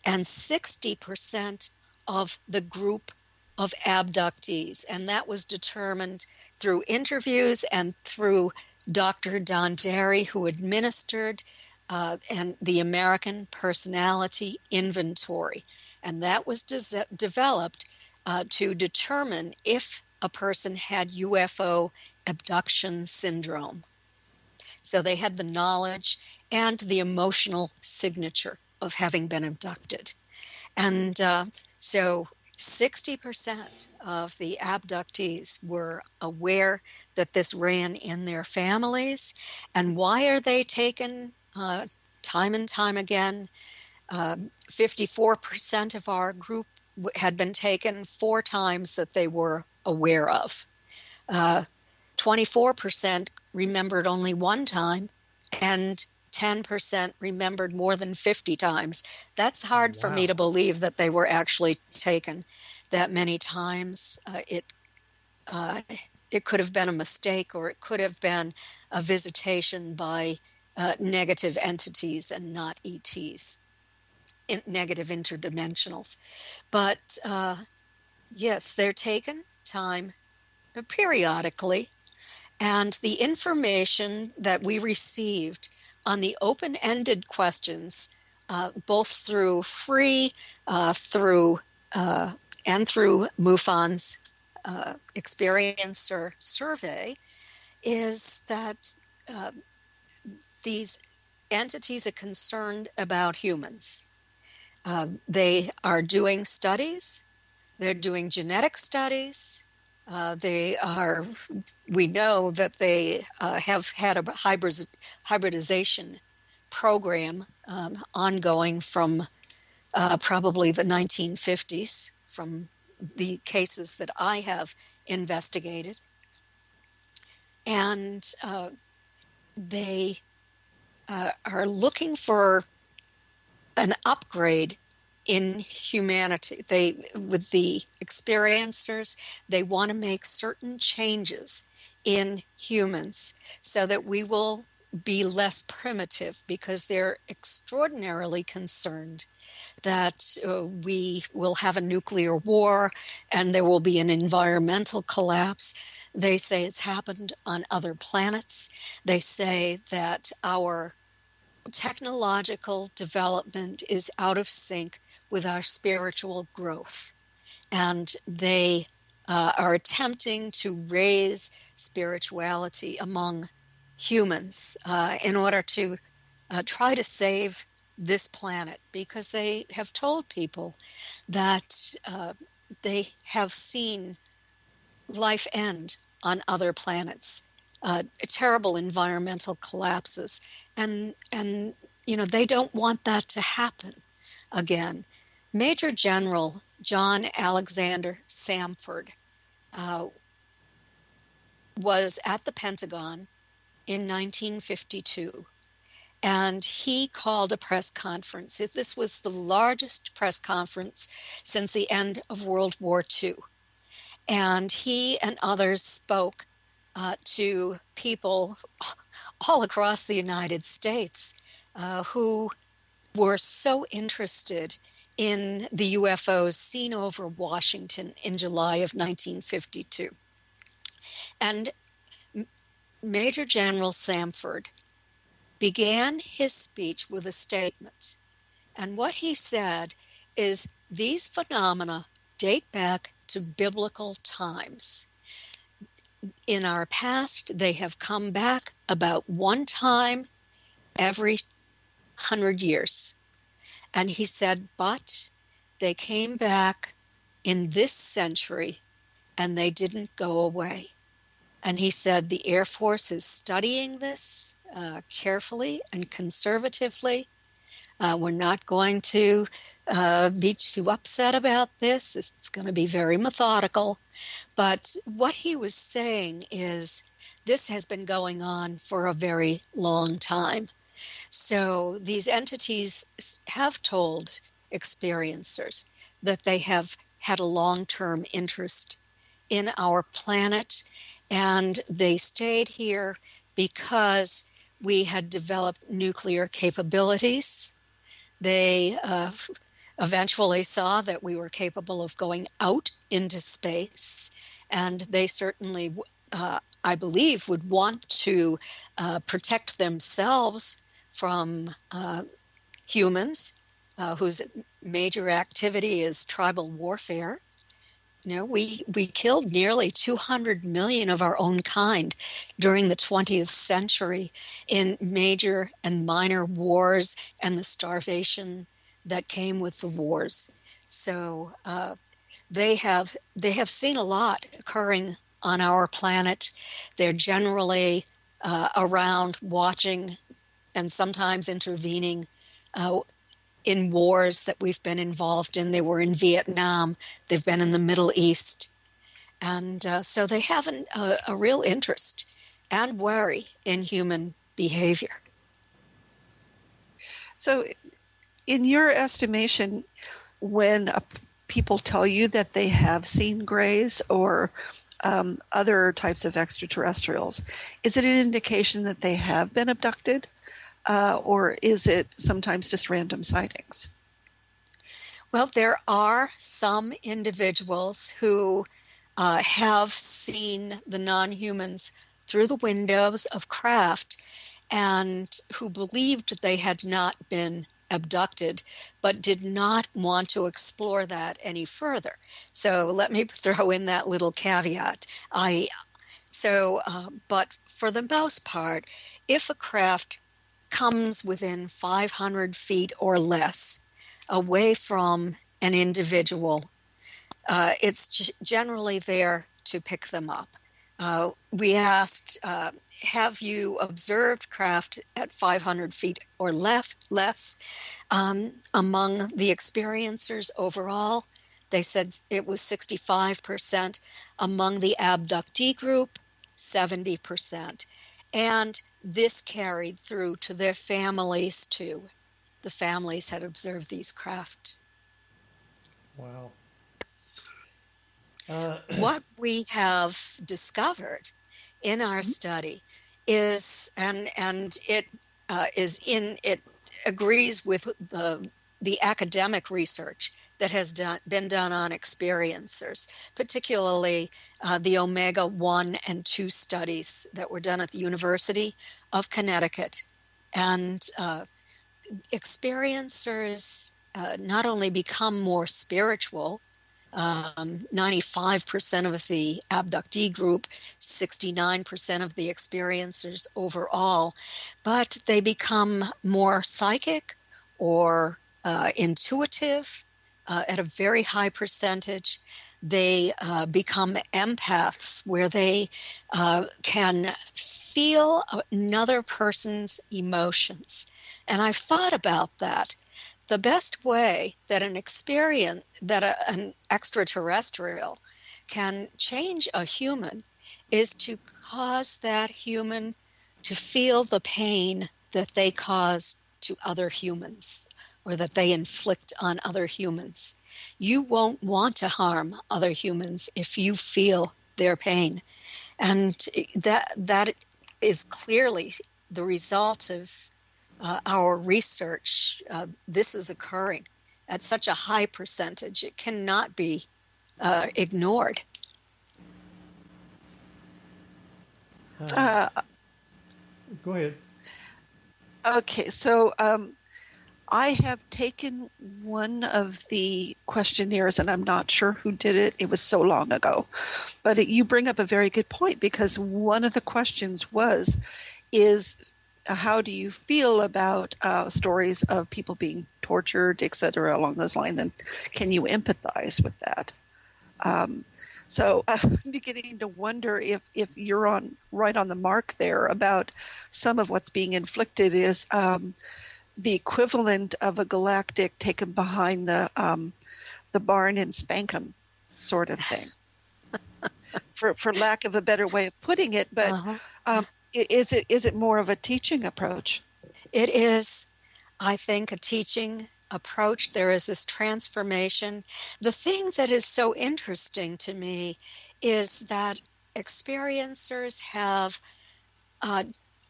and 60% of the group of abductees. And that was determined through interviews and through Dr. Donderi, who administered and the American Personality Inventory. And that was developed to determine if a person had UFO abduction syndrome. So they had the knowledge and the emotional signature of having been abducted. And so 60% of the abductees were aware that this ran in their families. And why are they taken time and time again? 54% of our group had been taken 4 times that they were aware of. 24% remembered only 1 time, and 10% remembered more than 50 times. That's hard for me to believe that they were actually taken. that many times it could have been a mistake, or it could have been a visitation by negative entities and not ETs, negative interdimensionals. But yes, they're taken time periodically, and the information that we received on the open-ended questions, both through free, and through MUFON's experiencer survey, is that these entities are concerned about humans. They are doing studies. They're doing genetic studies. We know that they have had a hybridization program ongoing from probably the 1950s, from the cases that I have investigated. And they are looking for an upgrade in humanity. With the experiencers, they want to make certain changes in humans so that we will be less primitive, because they're extraordinarily concerned that we will have a nuclear war and there will be an environmental collapse. They say it's happened on other planets. They say that our technological development is out of sync with our spiritual growth. And they are attempting to raise spirituality among humans in order to try to save this planet, because they have told people that they have seen life end on other planets, terrible environmental collapses, and they don't want that to happen again. Major General John Alexander Samford was at the Pentagon in 1952. And he called a press conference. This was the largest press conference since the end of World War II. And he and others spoke to people all across the United States who were so interested in the UFOs seen over Washington in July of 1952. And Major General Samford began his speech with a statement. And what he said is, these phenomena date back to biblical times. In our past, they have come back about one time every 100 years. And he said, but they came back in this century and they didn't go away. And he said the Air Force is studying this carefully and conservatively. We're not going to be too upset about this. It's going to be very methodical. But what he was saying is, this has been going on for a very long time. So these entities have told experiencers that they have had a long-term interest in our planet, and they stayed here because we had developed nuclear capabilities. They eventually saw that we were capable of going out into space, and they certainly, I believe, would want to protect themselves from humans whose major activity is tribal warfare. We killed nearly 200 million of our own kind during the 20th century in major and minor wars and the starvation that came with the wars. So they have seen a lot occurring on our planet. They're generally around watching and sometimes intervening in wars that we've been involved in. They were in Vietnam. They've been in the Middle East. And so they have a real interest and worry in human behavior. So in your estimation, when people tell you that they have seen grays or other types of extraterrestrials, is it an indication that they have been abducted, or is it sometimes just random sightings? Well, there are some individuals who have seen the non-humans through the windows of craft and who believed they had not been abducted, but did not want to explore that any further. So let me throw in that little caveat. But for the most part, if a craft comes within 500 feet or less away from an individual, it's generally there to pick them up. We asked, have you observed craft at 500 feet or less? Among the experiencers overall, they said it was 65%. Among the abductee group, 70%. And this carried through to their families, too. The families had observed these craft. Wow. What we have discovered in our study is, and it agrees with the academic research that has been done on experiencers, particularly the Omega 1 and 2 studies that were done at the University of Connecticut. And experiencers not only become more spiritual, 95% of the abductee group, 69% of the experiencers overall, but they become more psychic or intuitive at a very high percentage. They become empaths, where they can feel another person's emotions. And I've thought about that. The best way that an extraterrestrial can change a human is to cause that human to feel the pain that they cause to other humans, or that they inflict on other humans. You won't want to harm other humans if you feel their pain. And that is clearly the result of our research. This is occurring at such a high percentage. It cannot be ignored. Go ahead. Okay, so I have taken one of the questionnaires, and I'm not sure who did it. It was so long ago. But you bring up a very good point, because one of the questions is how do you feel about stories of people being tortured, et cetera, along those lines, and can you empathize with that? So I'm beginning to wonder if you're right on the mark there about some of what's being inflicted is the equivalent of a galactic taken behind the barn and spank 'em sort of thing, for lack of a better way of putting it. But is it more of a teaching approach? It is, I think, a teaching approach. There is this transformation. The thing that is so interesting to me is that experiencers have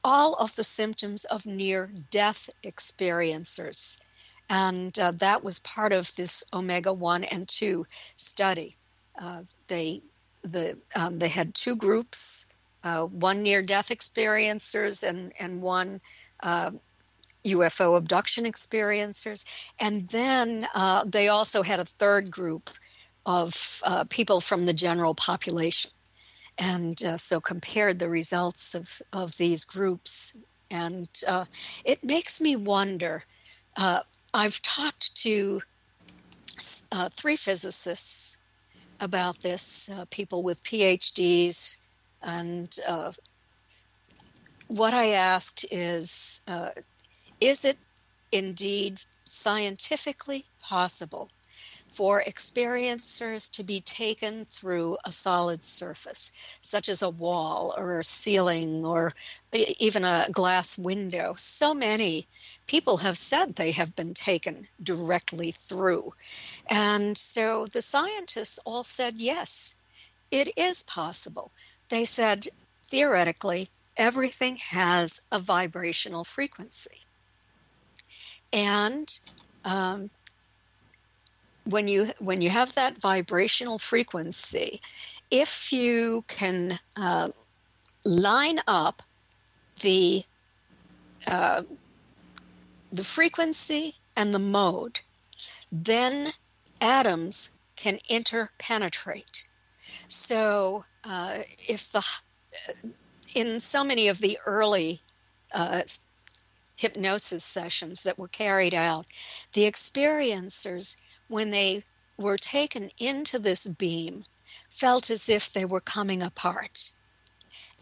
all of the symptoms of near-death experiencers. And that was part of this Omega 1 and 2 study. They had two groups, one near-death experiencers and one UFO abduction experiencers. And then they also had a third group of people from the general population. And so compared the results of these groups. And it makes me wonder. I've talked to 3 physicists about this, people with PhDs. And what I asked is it indeed scientifically possible for experiencers to be taken through a solid surface, such as a wall or a ceiling or even a glass window? So many people have said they have been taken directly through. And so the scientists all said, yes, it is possible. They said, theoretically, everything has a vibrational frequency. And when you have that vibrational frequency, if you can line up the frequency and the mode, then atoms can interpenetrate. So in so many of the early hypnosis sessions that were carried out, the experiencers, when they were taken into this beam, felt as if they were coming apart.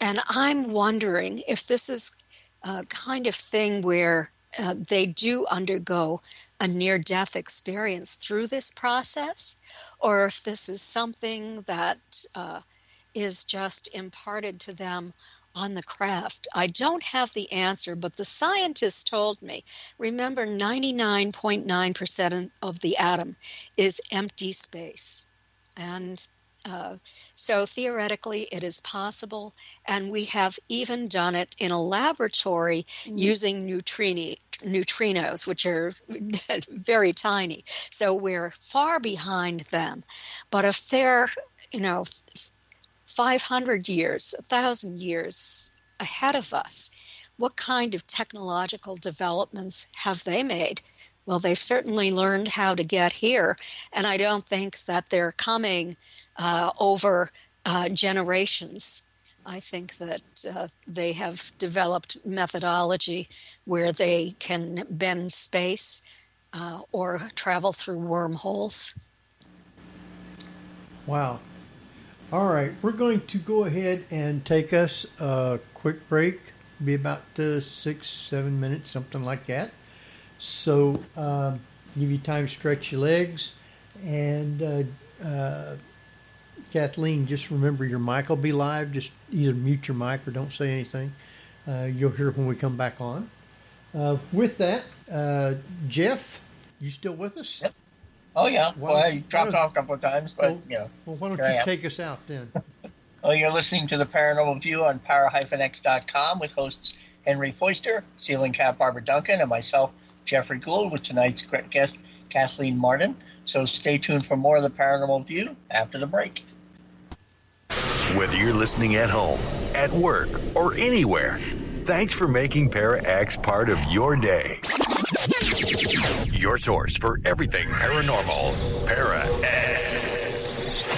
And I'm wondering if this is a kind of thing where they do undergo a near-death experience through this process, or if this is something that is just imparted to them on the craft. I don't have the answer, but the scientists told me, remember, 99.9% of the atom is empty space. And so theoretically it is possible, and we have even done it in a laboratory using neutrinos, which are very tiny. So we're far behind them. But if they're, 500 years, 1,000 years ahead of us, what kind of technological developments have they made? Well, they've certainly learned how to get here, and I don't think that they're coming over generations. I think that they have developed methodology where they can bend space or travel through wormholes. Wow. All right, we're going to go ahead and take us a quick break, be about 6-7 minutes, something like that. So give you time to stretch your legs. And Kathleen, just remember your mic will be live. Just either mute your mic or don't say anything. You'll hear when we come back on. With that, Jeff, you still with us? Yep. Oh, yeah. Well, I dropped off a couple of times, but, Well, why don't you take us out then? Well, you're listening to the Paranormal View on para-x.com with hosts Henry Foister, ceiling cat Barbara Duncan, and myself, Jeffrey Gould, with tonight's guest, Kathleen Marden. So stay tuned for more of the Paranormal View after the break. Whether you're listening at home, at work, or anywhere, thanks for making Para-X part of your day. Your source for everything paranormal, Para-X.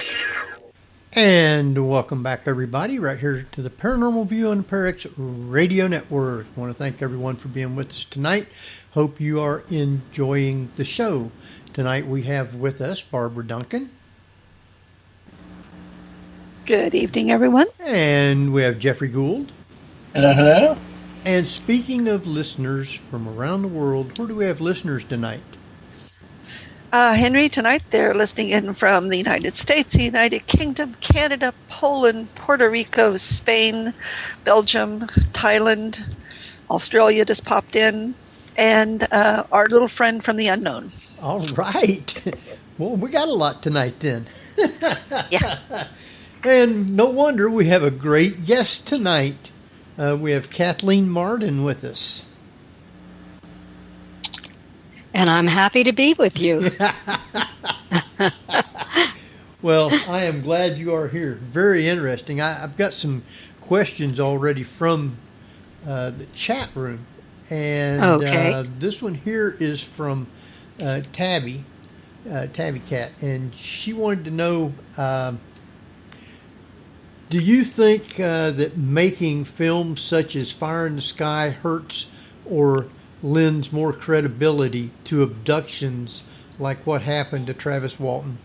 And welcome back, everybody, right here to the Paranormal View on the Para-X Radio Network. I want to thank everyone for being with us tonight. Hope you are enjoying the show. Tonight we have with us Barbara Duncan. Good evening, everyone. And we have Jeffrey Gould. Hello, hello. And speaking of listeners from around the world, where do we have listeners tonight? Henry, tonight they're listening in from the United States, the United Kingdom, Canada, Poland, Puerto Rico, Spain, Belgium, Thailand, Australia just popped in, and our little friend from the unknown. All right. Well, we got a lot tonight then. Yeah. And no wonder we have a great guest tonight. We have Kathleen Marden with us. And I'm happy to be with you. Well, I am glad you are here. Very interesting. I've got some questions already from the chat room. And okay. This one here is from Tabby Cat. And she wanted to know, do you think that making films such as Fire in the Sky hurts or lends more credibility to abductions like what happened to Travis Walton?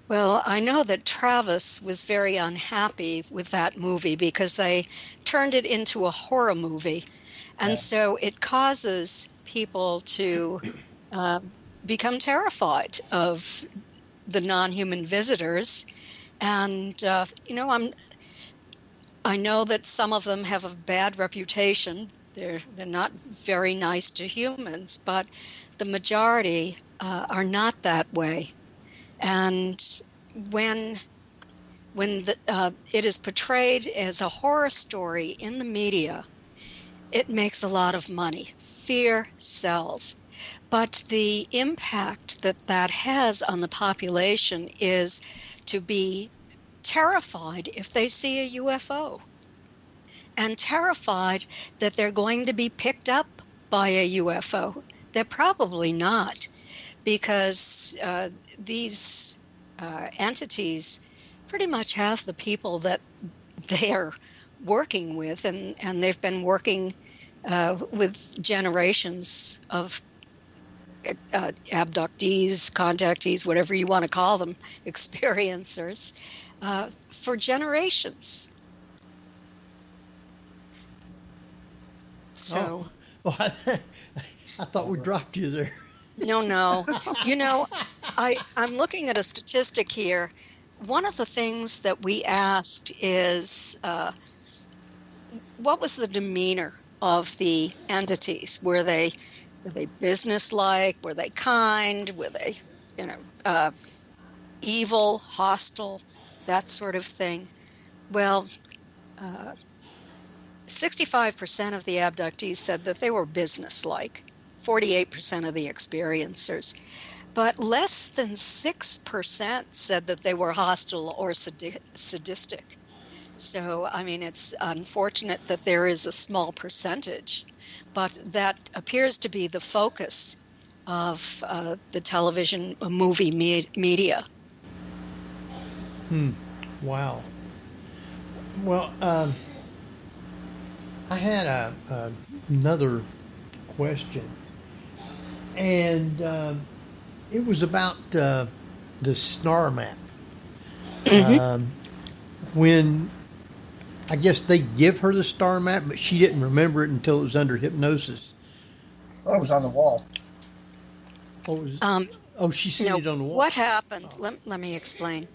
Well, I know that Travis was very unhappy with that movie because they turned it into a horror movie. And so it causes people to become terrified of the non-human visitors. And, I know that some of them have a bad reputation They're not very nice to humans, but the majority are not that way. And when it is portrayed as a horror story in the media, it makes a lot of money. Fear sells. But the impact that has on the population is to be terrified if they see a UFO, and terrified that they're going to be picked up by a UFO. They're probably not, because these entities pretty much have the people that they're working with, and they've been working with generations of abductees, contactees, whatever you want to call them, experiencers, for generations. So, I thought we dropped you there. No. I'm looking at a statistic here. One of the things that we asked is, what was the demeanor of the entities? Were they businesslike? Were they kind? Were they, evil, hostile, that sort of thing? Well, 65% of the abductees said that they were businesslike, 48% of the experiencers. But less than 6% said that they were hostile or sadistic. So, it's unfortunate that there is a small percentage, but that appears to be the focus of the television movie media. Wow. Well, I had another question, and it was about the star map. When I guess they give her the star map, but she didn't remember it until it was under hypnosis. Oh, it was on the wall. She's seen it on the wall. What happened? Let me explain.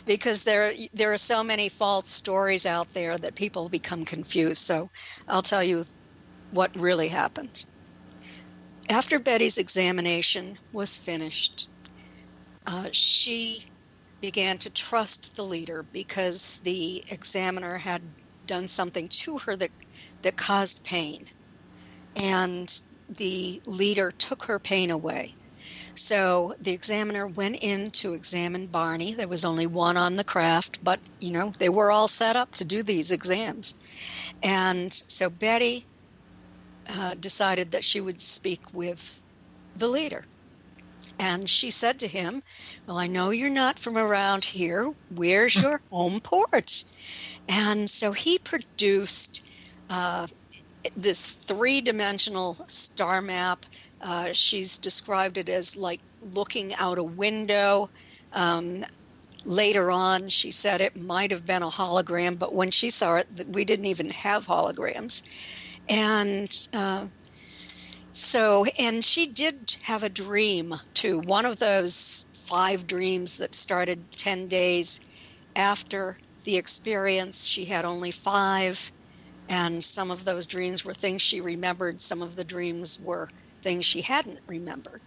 Because there are so many false stories out there that people become confused. So I'll tell you what really happened. After Betty's examination was finished, she began to trust the leader because the examiner had done something to her that caused pain. And the leader took her pain away. So the examiner went in to examine Barney. There was only one on the craft, but, they were all set up to do these exams. And so Betty decided that she would speak with the leader. And she said to him, "Well, I know you're not from around here. Where's your home port?" And so he produced this three-dimensional star map. She's described it as like looking out a window. Later on, she said it might have been a hologram, but when she saw it, we didn't even have holograms. And and she did have a dream too. One of those 5 dreams that started 10 days after the experience. She had only 5, and some of those dreams were things she remembered. Some of the dreams were things she hadn't remembered.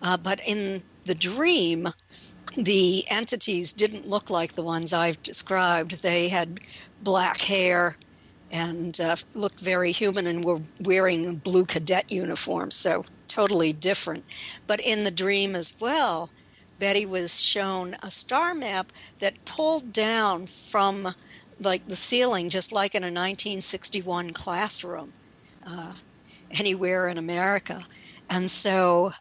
But in the dream, the entities didn't look like the ones I've described. They had black hair and looked very human and were wearing blue cadet uniforms, so totally different. But in the dream as well, Betty was shown a star map that pulled down from like the ceiling, just like in a 1961 classroom anywhere in America. And so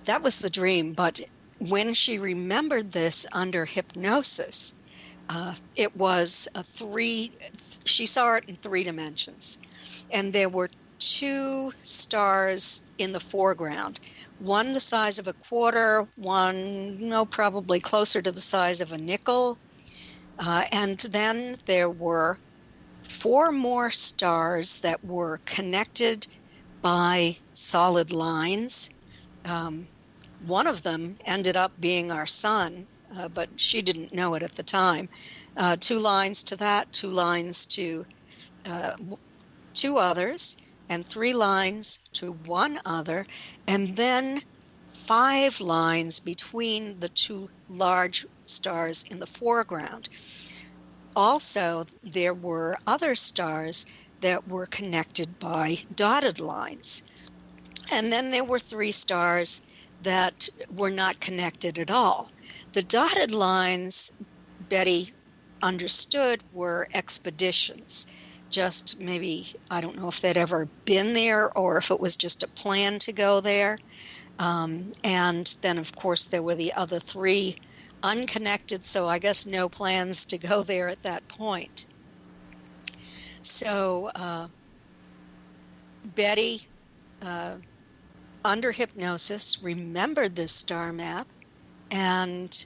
that was the dream. But when she remembered this under hypnosis, it was she saw it in 3 dimensions. And there were 2 stars in the foreground, one the size of a quarter, one probably closer to the size of a nickel. And then there were 4 more stars that were connected by solid lines. One of them ended up being our sun, but she didn't know it at the time. 2 lines to that, 2 lines to 2 others, and 3 lines to 1 other, and then 5 lines between the 2 large stars in the foreground. Also, there were other stars that were connected by dotted lines. And then there were 3 stars that were not connected at all. The dotted lines, Betty understood, were expeditions. Just maybe, I don't know if they'd ever been there or if it was just a plan to go there. And then, of course, there were the other 3 unconnected, so I guess no plans to go there at that point. So Betty, under hypnosis, remembered this star map, and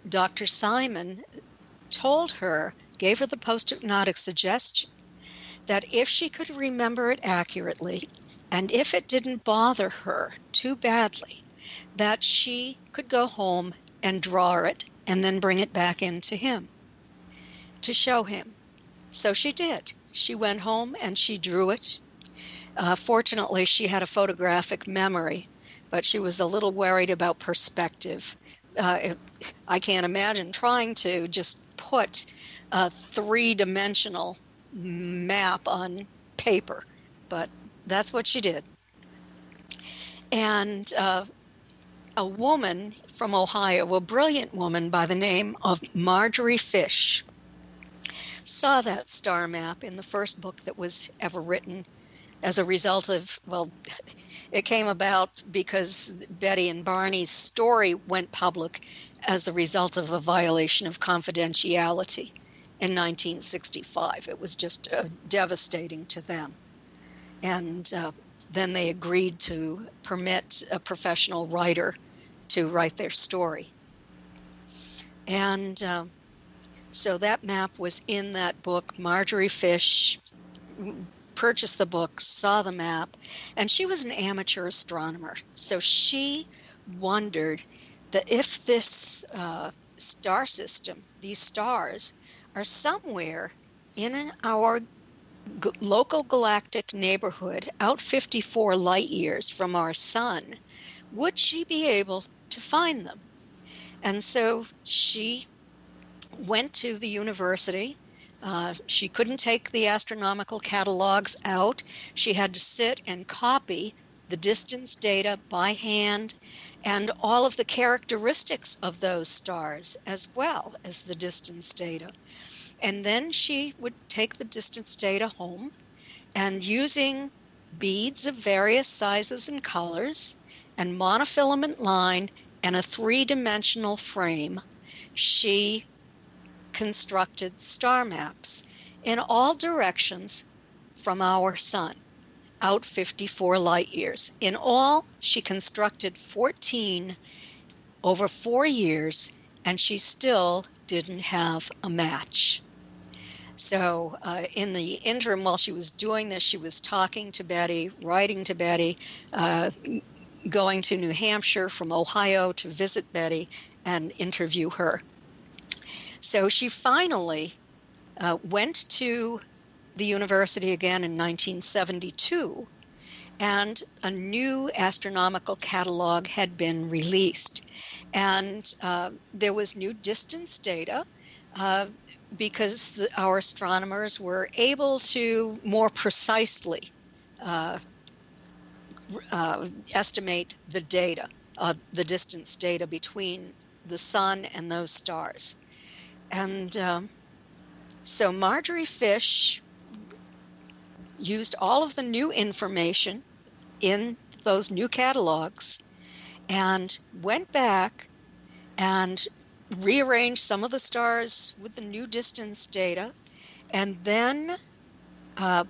Dr. Simon told her, gave her the post-hypnotic suggestion that if she could remember it accurately, and if it didn't bother her too badly, that she could go home and draw it and then bring it back in to him to show him. So she did. She went home and she drew it. Fortunately, she had a photographic memory, but she was a little worried about perspective. I can't imagine trying to just put a 3-dimensional map on paper, but that's what she did. And a woman from Ohio, a brilliant woman by the name of Marjorie Fish, saw that star map in the first book that was ever written as a result of, well, it came about because Betty and Barney's story went public as the result of a violation of confidentiality in 1965. It was just devastating to them. And then they agreed to permit a professional writer to write their story. And so that map was in that book. Marjorie Fish purchased the book, saw the map, and she was an amateur astronomer. So she wondered that if this star system, these stars, are somewhere in our local galactic neighborhood, out 54 light years from our sun, would she be able to find them? And so she went to the university. She couldn't take the astronomical catalogs out. She had to sit and copy the distance data by hand and all of the characteristics of those stars as well as the distance data. And then she would take the distance data home, and using beads of various sizes and colors and monofilament line and a 3-dimensional frame, she constructed star maps in all directions from our sun, out 54 light years. In all, she constructed 14 over 4 years, and she still didn't have a match. So in the interim, while she was doing this, she was talking to Betty, writing to Betty, going to New Hampshire from Ohio to visit Betty and interview her. So she finally went to the university again in 1972, and a new astronomical catalog had been released. And there was new distance data because our astronomers were able to more precisely estimate the data, the distance data between the sun and those stars. And so Marjorie Fish used all of the new information in those new catalogs and went back and rearranged some of the stars with the new distance data, and then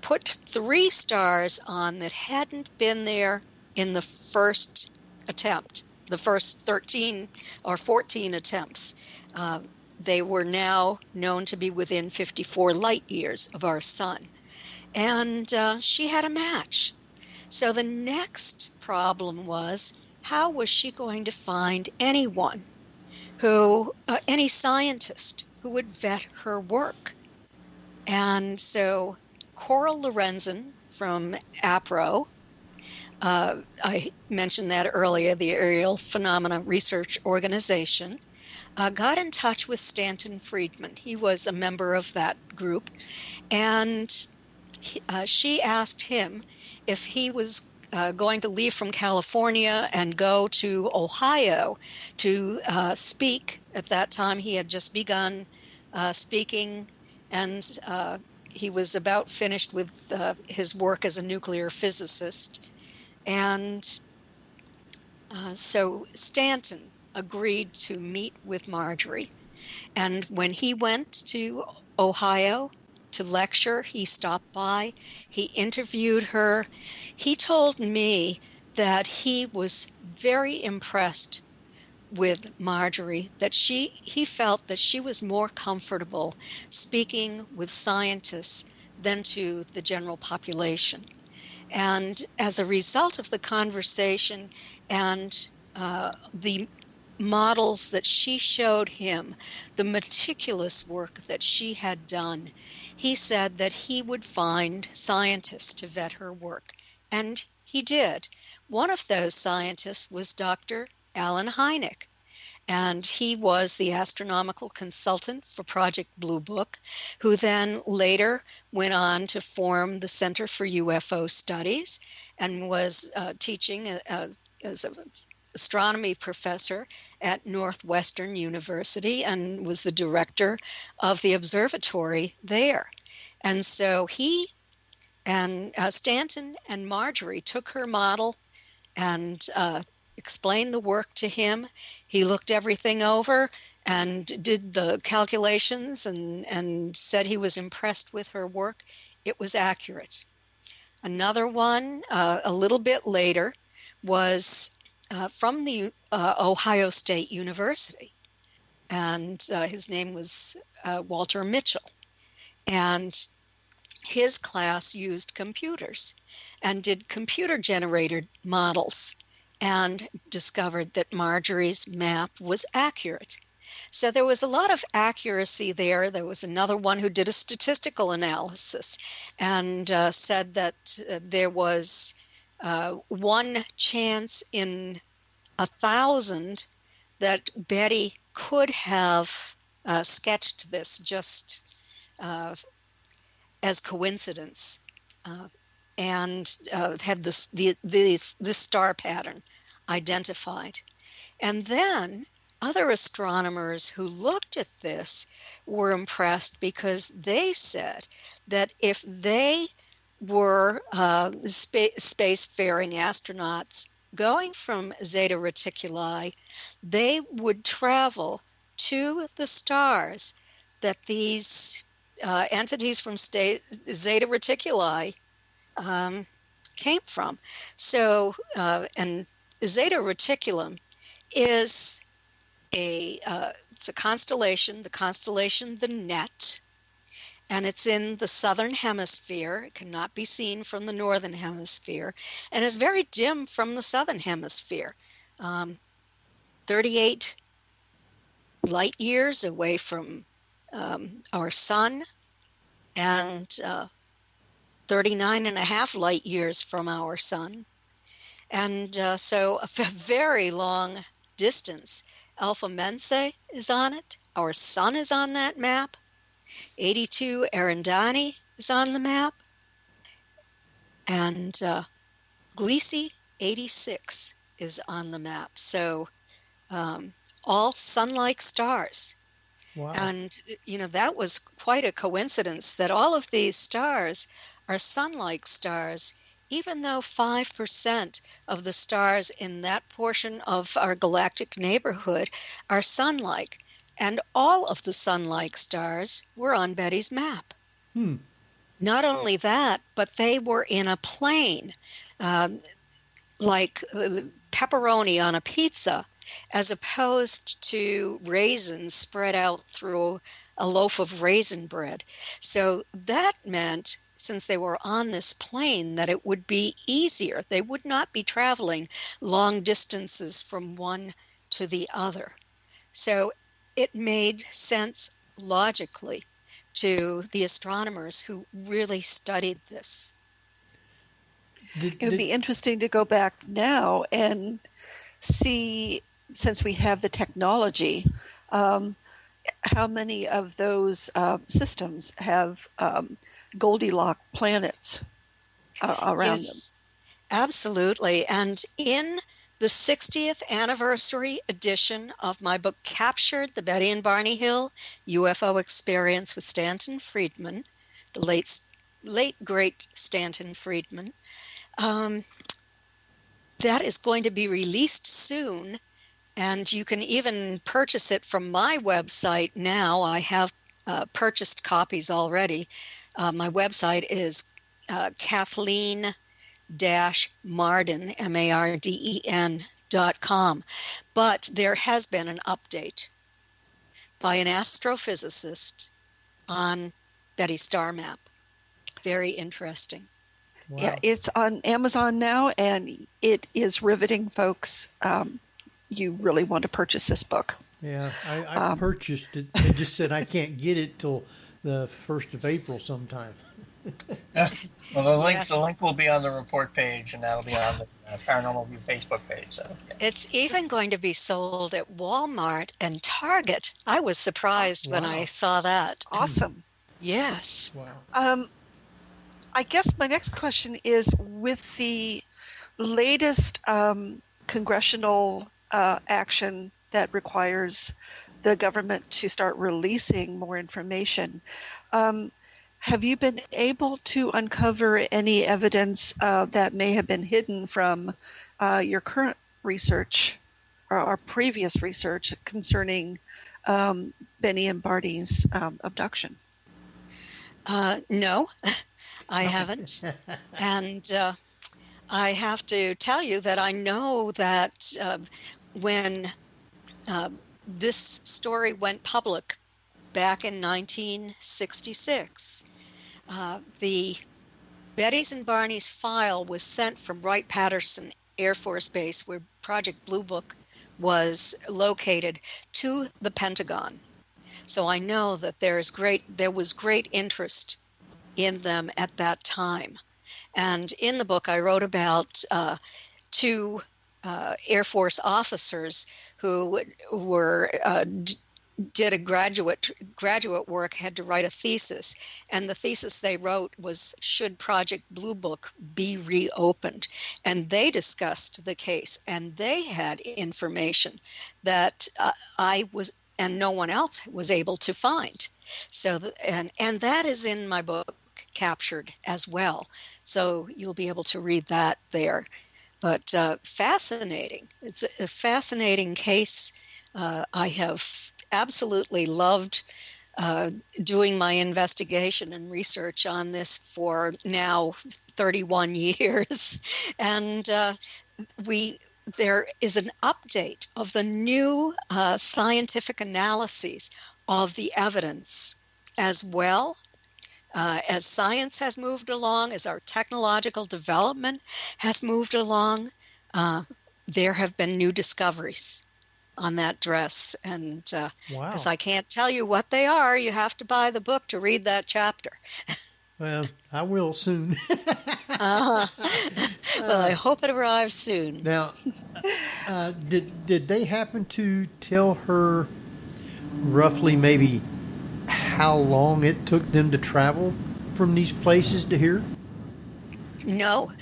put 3 stars on that hadn't been there in the first attempt, the first 13 or 14 attempts. They were now known to be within 54 light years of our sun. And she had a match. So the next problem was, how was she going to find anyone who, any scientist who would vet her work? And so Coral Lorenzen from APRO. I mentioned that earlier, the Aerial Phenomena Research Organization, got in touch with Stanton Friedman. He was a member of that group, and she asked him if he was going to leave from California and go to Ohio to speak. At that time, he had just begun speaking, and he was about finished with his work as a nuclear physicist. And so Stanton agreed to meet with Marjorie. And when he went to Ohio to lecture, he stopped by, he interviewed her. He told me that he was very impressed with Marjorie, that he felt that she was more comfortable speaking with scientists than to the general population. And as a result of the conversation and the models that she showed him, the meticulous work that she had done, he said that he would find scientists to vet her work. And he did. One of those scientists was Dr. Alan Hynek. And he was the astronomical consultant for Project Blue Book, who then later went on to form the Center for UFO Studies and was teaching as an astronomy professor at Northwestern University and was the director of the observatory there. And so he and Stanton and Marjorie took her model and explained the work to him. He looked everything over and did the calculations and said he was impressed with her work. It was accurate. Another one, a little bit later, was from the Ohio State University. And his name was Walter Mitchell. And his class used computers and did computer-generated models and discovered that Marjorie's map was accurate. So there was a lot of accuracy there. There was another one who did a statistical analysis and said that there was one chance in 1,000 that Betty could have sketched this just as coincidence. And had the star pattern identified. And then other astronomers who looked at this were impressed because they said that if they were spacefaring astronauts going from Zeta Reticuli, they would travel to the stars that these entities from Zeta Reticuli came from. So, and Zeta Reticulum is it's a constellation, the constellation the Net, and it's in the southern hemisphere. It cannot be seen from the northern hemisphere, and is very dim from the southern hemisphere. 38 light years away from our sun, and 39 and a half light years from our sun. And so a very long distance. Alpha Mensae is on it. Our sun is on that map. 82 Eridani is on the map. And Gliese 86 is on the map. So all sun-like stars. Wow. And, that was quite a coincidence that all of these stars are sun-like stars, even though 5% of the stars in that portion of our galactic neighborhood are sun-like. And all of the sun-like stars were on Betty's map. Not only that, but they were in a plane, like pepperoni on a pizza, as opposed to raisins spread out through a loaf of raisin bread. So that meant, since they were on this plane, that it would be easier. They would not be traveling long distances from one to the other. So it made sense logically to the astronomers who really studied this. It would be interesting to go back now and see, since we have the technology, how many of those systems have Goldilocks planets around them. Absolutely. And in the 60th anniversary edition of my book, Captured, the Betty and Barney Hill UFO Experience with Stanton Friedman, the late great Stanton Friedman, that is going to be released soon. And you can even purchase it from my website now. I have purchased copies already. My website is Kathleen-Marden, MARDEN.com. But there has been an update by an astrophysicist on Betty's star map. Very interesting. Wow. Yeah, it's on Amazon now, and it is riveting, folks. You really want to purchase this book. Yeah, I purchased it. They just said I can't get it till the 1st of April sometime. Yeah. Well, the Yes. link will be on the report page, and that'll be on the Paranormal View Facebook page. So, yeah. It's even going to be sold at Walmart and Target. I was surprised when I saw that. Awesome. Yes. Wow. I guess my next question is, with the latest congressional action that requires the government to start releasing more information, have you been able to uncover any evidence that may have been hidden from your current research or previous research concerning Benny and Barney's abduction? No, I haven't. And I have to tell you that I know that when this story went public back in 1966, the Betty's and Barney's file was sent from Wright-Patterson Air Force Base, where Project Blue Book was located, to the Pentagon. So I know that there was great interest in them at that time. And in the book, I wrote about two Air Force officers who did a graduate work, had to write a thesis, and the thesis they wrote was, should Project Blue Book be reopened? And they discussed the case, and they had information that I was, and no one else was able to find. So, and that is in my book, Captured, as well. So you'll be able to read that there. But fascinating. It's a fascinating case. I have absolutely loved doing my investigation and research on this for now 31 years. And there is an update of the new scientific analyses of the evidence, as well as science has moved along, as our technological development has moved along. There have been new discoveries on that dress, and because I can't tell you what they are, you have to buy the book to read that chapter. Well, I will soon. Well, I hope it arrives soon. Now, did they happen to tell her roughly maybe how long it took them to travel from these places to here? No.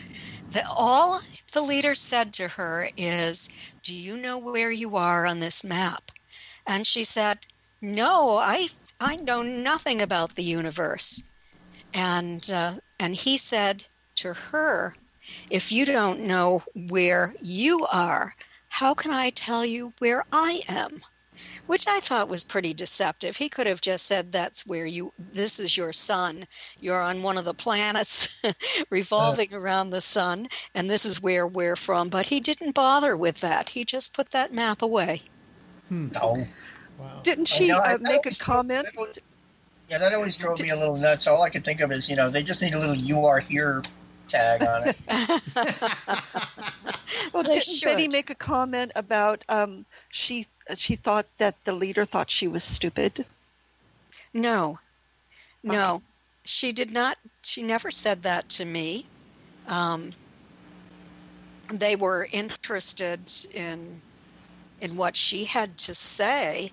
All the leader said to her is, do you know where you are on this map? And she said, no, I know nothing about the universe. And he said to her, if you don't know where you are, how can I tell you where I am? Which I thought was pretty deceptive. He could have just said, this is your sun. You're on one of the planets revolving around the sun, and this is where we're from. But he didn't bother with that. He just put that map away. No. Wow. Didn't she make a comment? Yeah, that always drove me a little nuts. All I could think of is, they just need a little "you are here" tag on it. Well, They didn't should. Betty make a comment about she thought that the leader thought she was stupid? No, she did not. She never said that to me. they were interested in what she had to say,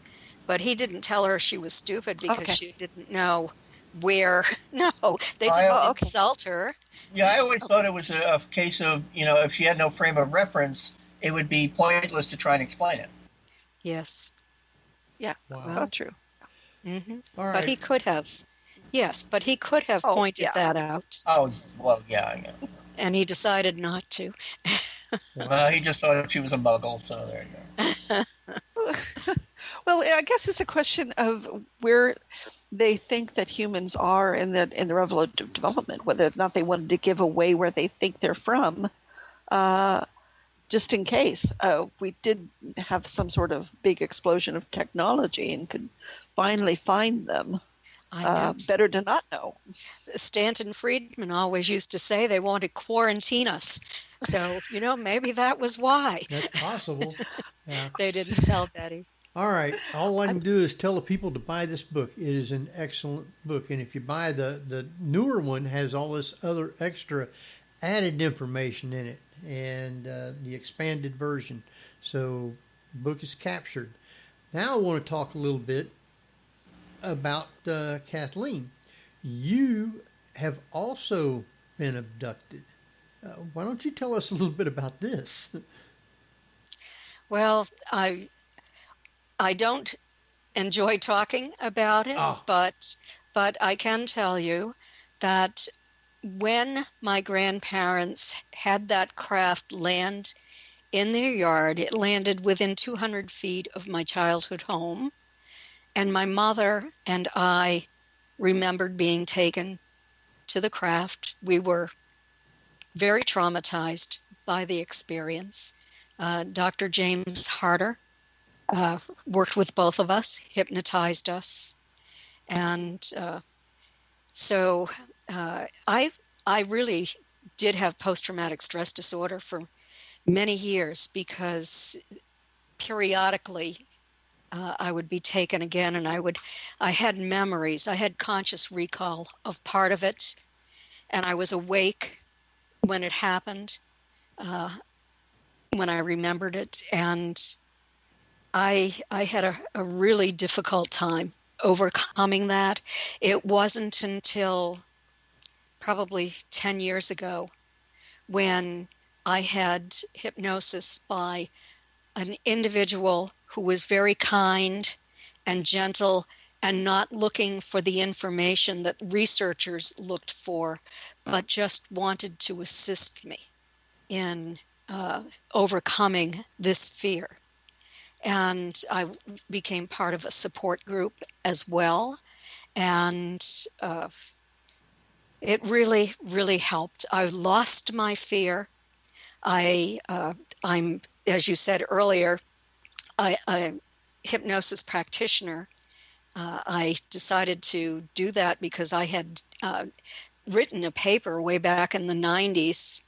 but he didn't tell her she was stupid because Okay. she didn't know where. No, they didn't Oh, okay. insult her. Yeah, I always thought it was a case of, if she had no frame of reference, it would be pointless to try and explain it. Yes. Yeah. Wow. Oh, true. Mm-hmm. All right. But he could have. Yes, but he could have Oh, pointed yeah. that out, Oh, well, yeah. and he decided not to. Well, he just thought she was a muggle, so there you go. Well, I guess it's a question of where they think that humans are in the evolutive development, whether or not they wanted to give away where they think they're from, just in case we did have some sort of big explosion of technology and could finally find them. I know. Better to not know. Stanton Friedman always used to say they wanted to quarantine us. So, maybe that was why That's possible. Yeah. they didn't tell Betty. All right. All I can do is tell the people to buy this book. It is an excellent book. And if you buy the newer one, has all this other extra added information in it and the expanded version. So the book is captured. Now I want to talk a little bit about Kathleen. You have also been abducted. Why don't you tell us a little bit about this? Well, I don't enjoy talking about it, but I can tell you that when my grandparents had that craft land in their yard, it landed within 200 feet of my childhood home, and my mother and I remembered being taken to the craft. We were very traumatized by the experience. Dr. James Harder worked with both of us, hypnotized us. And so I really did have post-traumatic stress disorder for many years, because periodically I would be taken again, and I had memories. I had conscious recall of part of it, and I was awake when it happened, when I remembered it. And I had a really difficult time overcoming that. It wasn't until probably 10 years ago when I had hypnosis by an individual who was very kind and gentle and not looking for the information that researchers looked for, but just wanted to assist me in overcoming this fear. And I became part of a support group as well. And it really, really helped. I lost my fear. I'm, as you said earlier, I'm a hypnosis practitioner. I decided to do that because I had written a paper way back in the 90s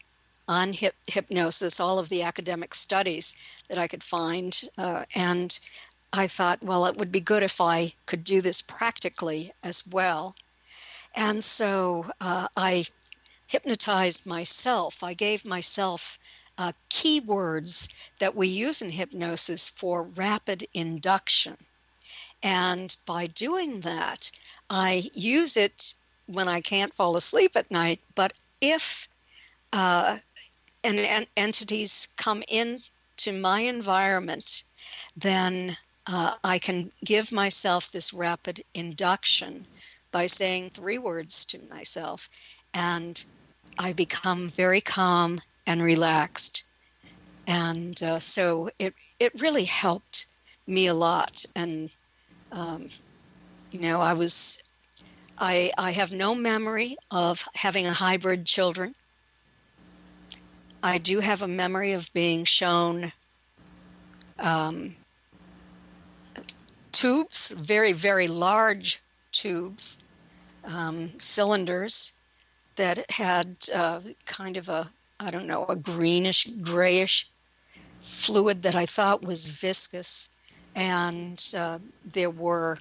on hypnosis, all of the academic studies that I could find. And I thought, well, it would be good if I could do this practically as well. And so I hypnotized myself. I gave myself keywords that we use in hypnosis for rapid induction. And by doing that, I use it when I can't fall asleep at night. But if entities come into my environment, then I can give myself this rapid induction by saying 3 words to myself, and I become very calm and relaxed. And so it really helped me a lot. And I have no memory of having a hybrid children. I do have a memory of being shown tubes, very, very large tubes, cylinders that had kind of a greenish, grayish fluid that I thought was viscous. And there were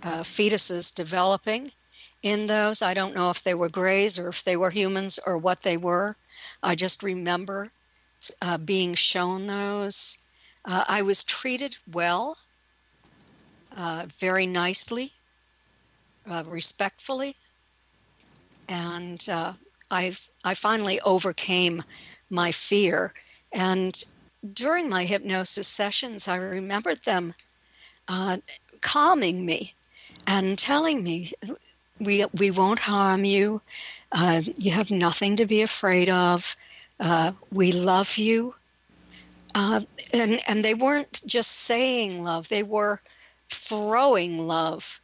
fetuses developing in those. I don't know if they were grays or if they were humans or what they were. I just remember being shown those. I was treated well, very nicely, respectfully, and I finally overcame my fear. And during my hypnosis sessions, I remembered them calming me and telling me, we won't harm you. You have nothing to be afraid of. We love you. And they weren't just saying love, they were throwing love.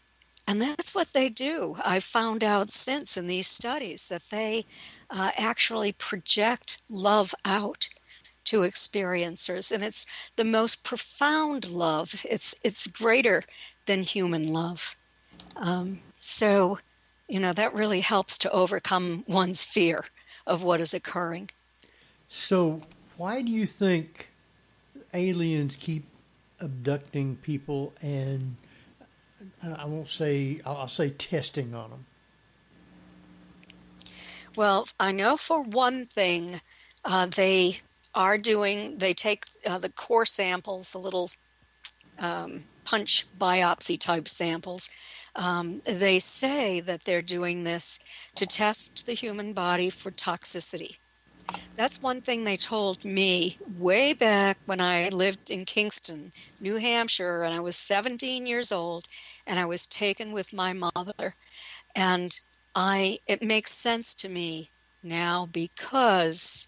And that's what they do. I've found out since in these studies that they actually project love out to experiencers. And it's the most profound love. It's greater than human love. So, that really helps to overcome one's fear of what is occurring. So why do you think aliens keep abducting people and I'll say testing on them? Well, I know for one thing, they take the core samples, the little punch biopsy type samples. They say that they're doing this to test the human body for toxicity. That's one thing they told me way back when I lived in Kingston, New Hampshire, and I was 17 years old, and I was taken with my mother. And it makes sense to me now because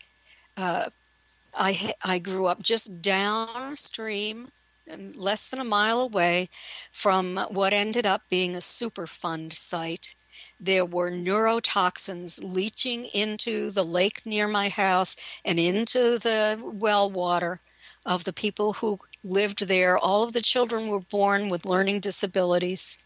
I grew up just downstream, less than a mile away from what ended up being a Superfund site. There were neurotoxins leaching into the lake near my house and into the well water of the people who lived there. All of the children were born with learning disabilities.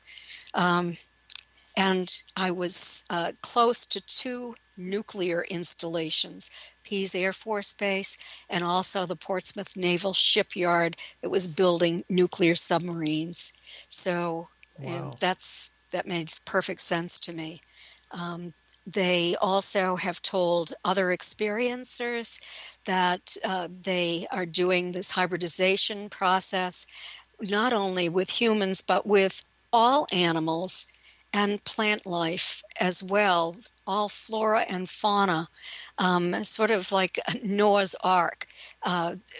And I was close to 2 nuclear installations, Pease Air Force Base and also the Portsmouth Naval Shipyard that was building nuclear submarines. So Wow. that makes perfect sense to me. They also have told other experiencers that they are doing this hybridization process, not only with humans, but with all animals and plant life as well, all flora and fauna, sort of like Noah's Ark.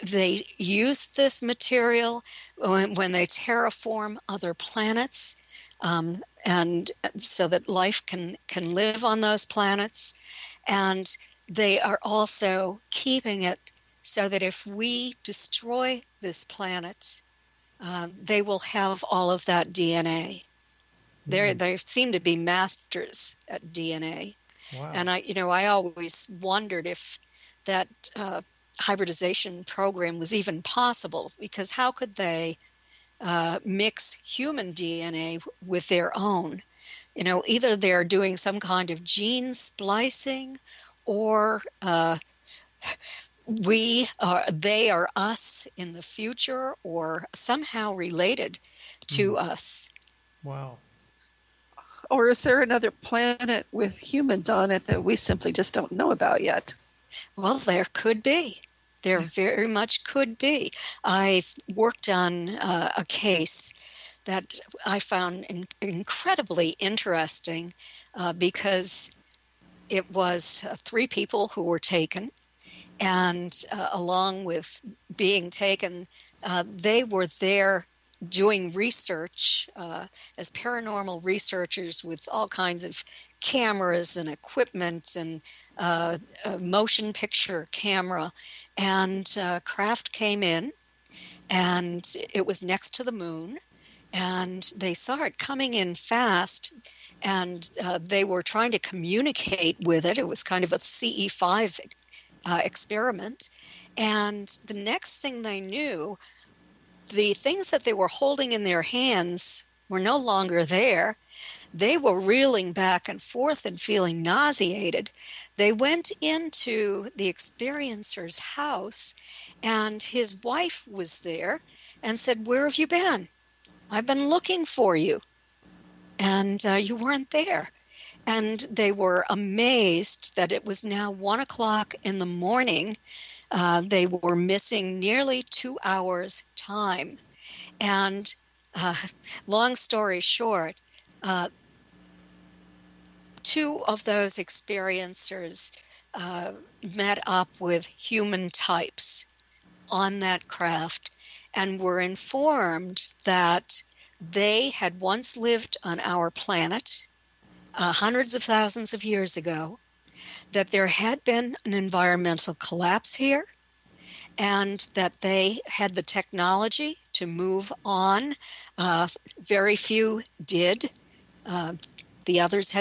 They use this material when they terraform other planets, and so that life can live on those planets. And they are also keeping it so that if we destroy this planet, they will have all of that DNA. They seem to be masters at DNA. Wow. And I always wondered if that hybridization program was even possible, because how could they mix human DNA with their own? Either they're doing some kind of gene splicing, or they are us in the future, or somehow related to us. Wow. Or is there another planet with humans on it that we simply just don't know about yet? Well, there could be. There very much could be. I've worked on a case that I found incredibly interesting because it was 3 people who were taken, and along with being taken, they were there doing research as paranormal researchers with all kinds of cameras and equipment and a motion picture camera. And craft came in, and it was next to the moon, and they saw it coming in fast, and they were trying to communicate with it. It was kind of a CE5 experiment. And the next thing they knew, the things that they were holding in their hands were no longer there. They were reeling back and forth and feeling nauseated. They went into the experiencer's house, and his wife was there and said, "Where have you been? I've been looking for you, and you weren't there." And they were amazed that it was now 1 o'clock in the morning. They were missing nearly 2 hours time. And long story short, 2 of those experiencers met up with human types on that craft and were informed that they had once lived on our planet hundreds of thousands of years ago, that there had been an environmental collapse here, and that they had the technology to move on. Very few did. The others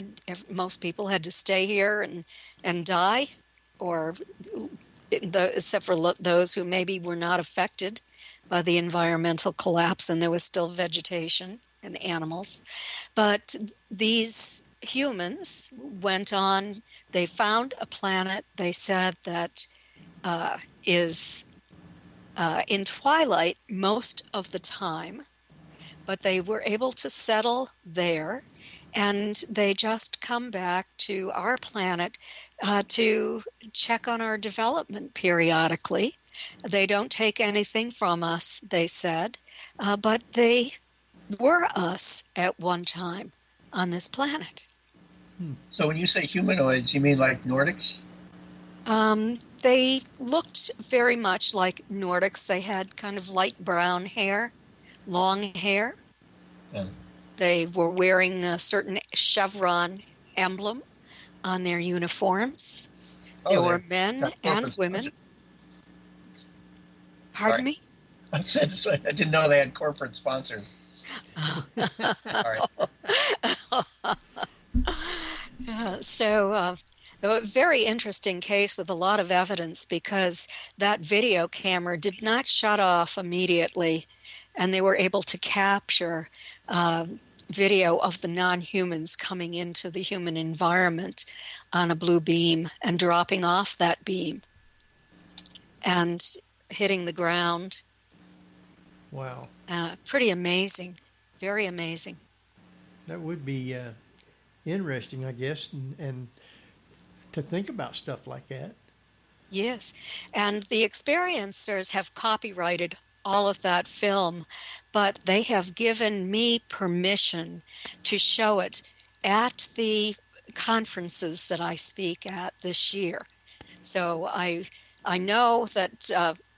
most people had to stay here and die, or except for those who maybe were not affected by the environmental collapse, and there was still vegetation and animals. But these humans went on. They found a planet, they said, that is in twilight most of the time, but they were able to settle there, and they just come back to our planet to check on our development periodically. They don't take anything from us, they said, but they were us at one time on this planet. So when you say humanoids, you mean like Nordics? They looked very much like Nordics. They had kind of light brown hair, long hair. Yeah. They were wearing a certain chevron emblem on their uniforms. There were men and women. Pardon me? I said I didn't know they had corporate sponsors. Sorry. So a very interesting case with a lot of evidence, because that video camera did not shut off immediately, and they were able to capture video of the non-humans coming into the human environment on a blue beam and dropping off that beam and hitting the ground. Wow. Pretty amazing. Very amazing. That would be interesting, I guess, and to think about stuff like that. Yes. And the experiencers have copyrighted all of that film, but they have given me permission to show it at the conferences that I speak at this year. So I know that,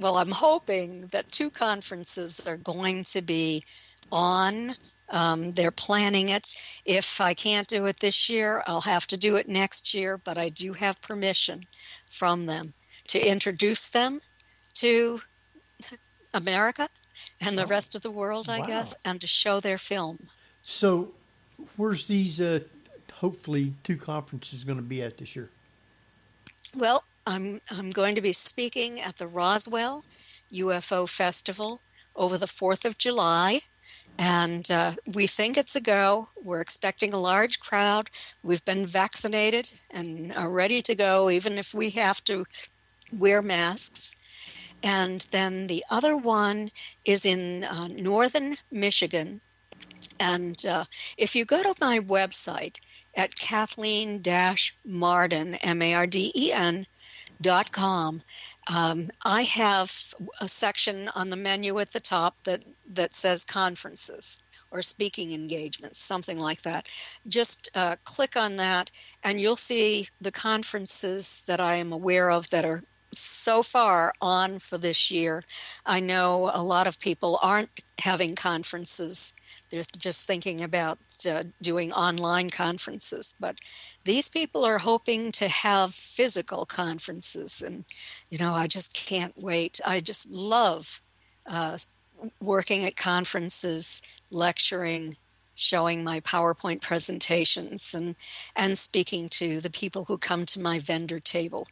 I'm hoping that 2 conferences are going to be on. They're planning it. If I can't do it this year, I'll have to do it next year, but I do have permission from them to introduce them to America and the rest of the world, I guess, and to show their film. So where's these hopefully 2 conferences going to be at this year? Well, I'm going to be speaking at the Roswell UFO Festival over the 4th of July. And we think it's a go. We're expecting a large crowd. We've been vaccinated and are ready to go, even if we have to wear masks. And then the other one is in northern Michigan. And if you go to my website at Kathleen-Marden, MARDEN.com, I have a section on the menu at the top that says conferences or speaking engagements, something like that. Just click on that, and you'll see the conferences that I am aware of that are so far on for this year. I know a lot of people aren't having conferences. They're just thinking about doing online conferences. But these people are hoping to have physical conferences. And, I just can't wait. I just love working at conferences, lecturing, showing my PowerPoint presentations, and speaking to the people who come to my vendor table,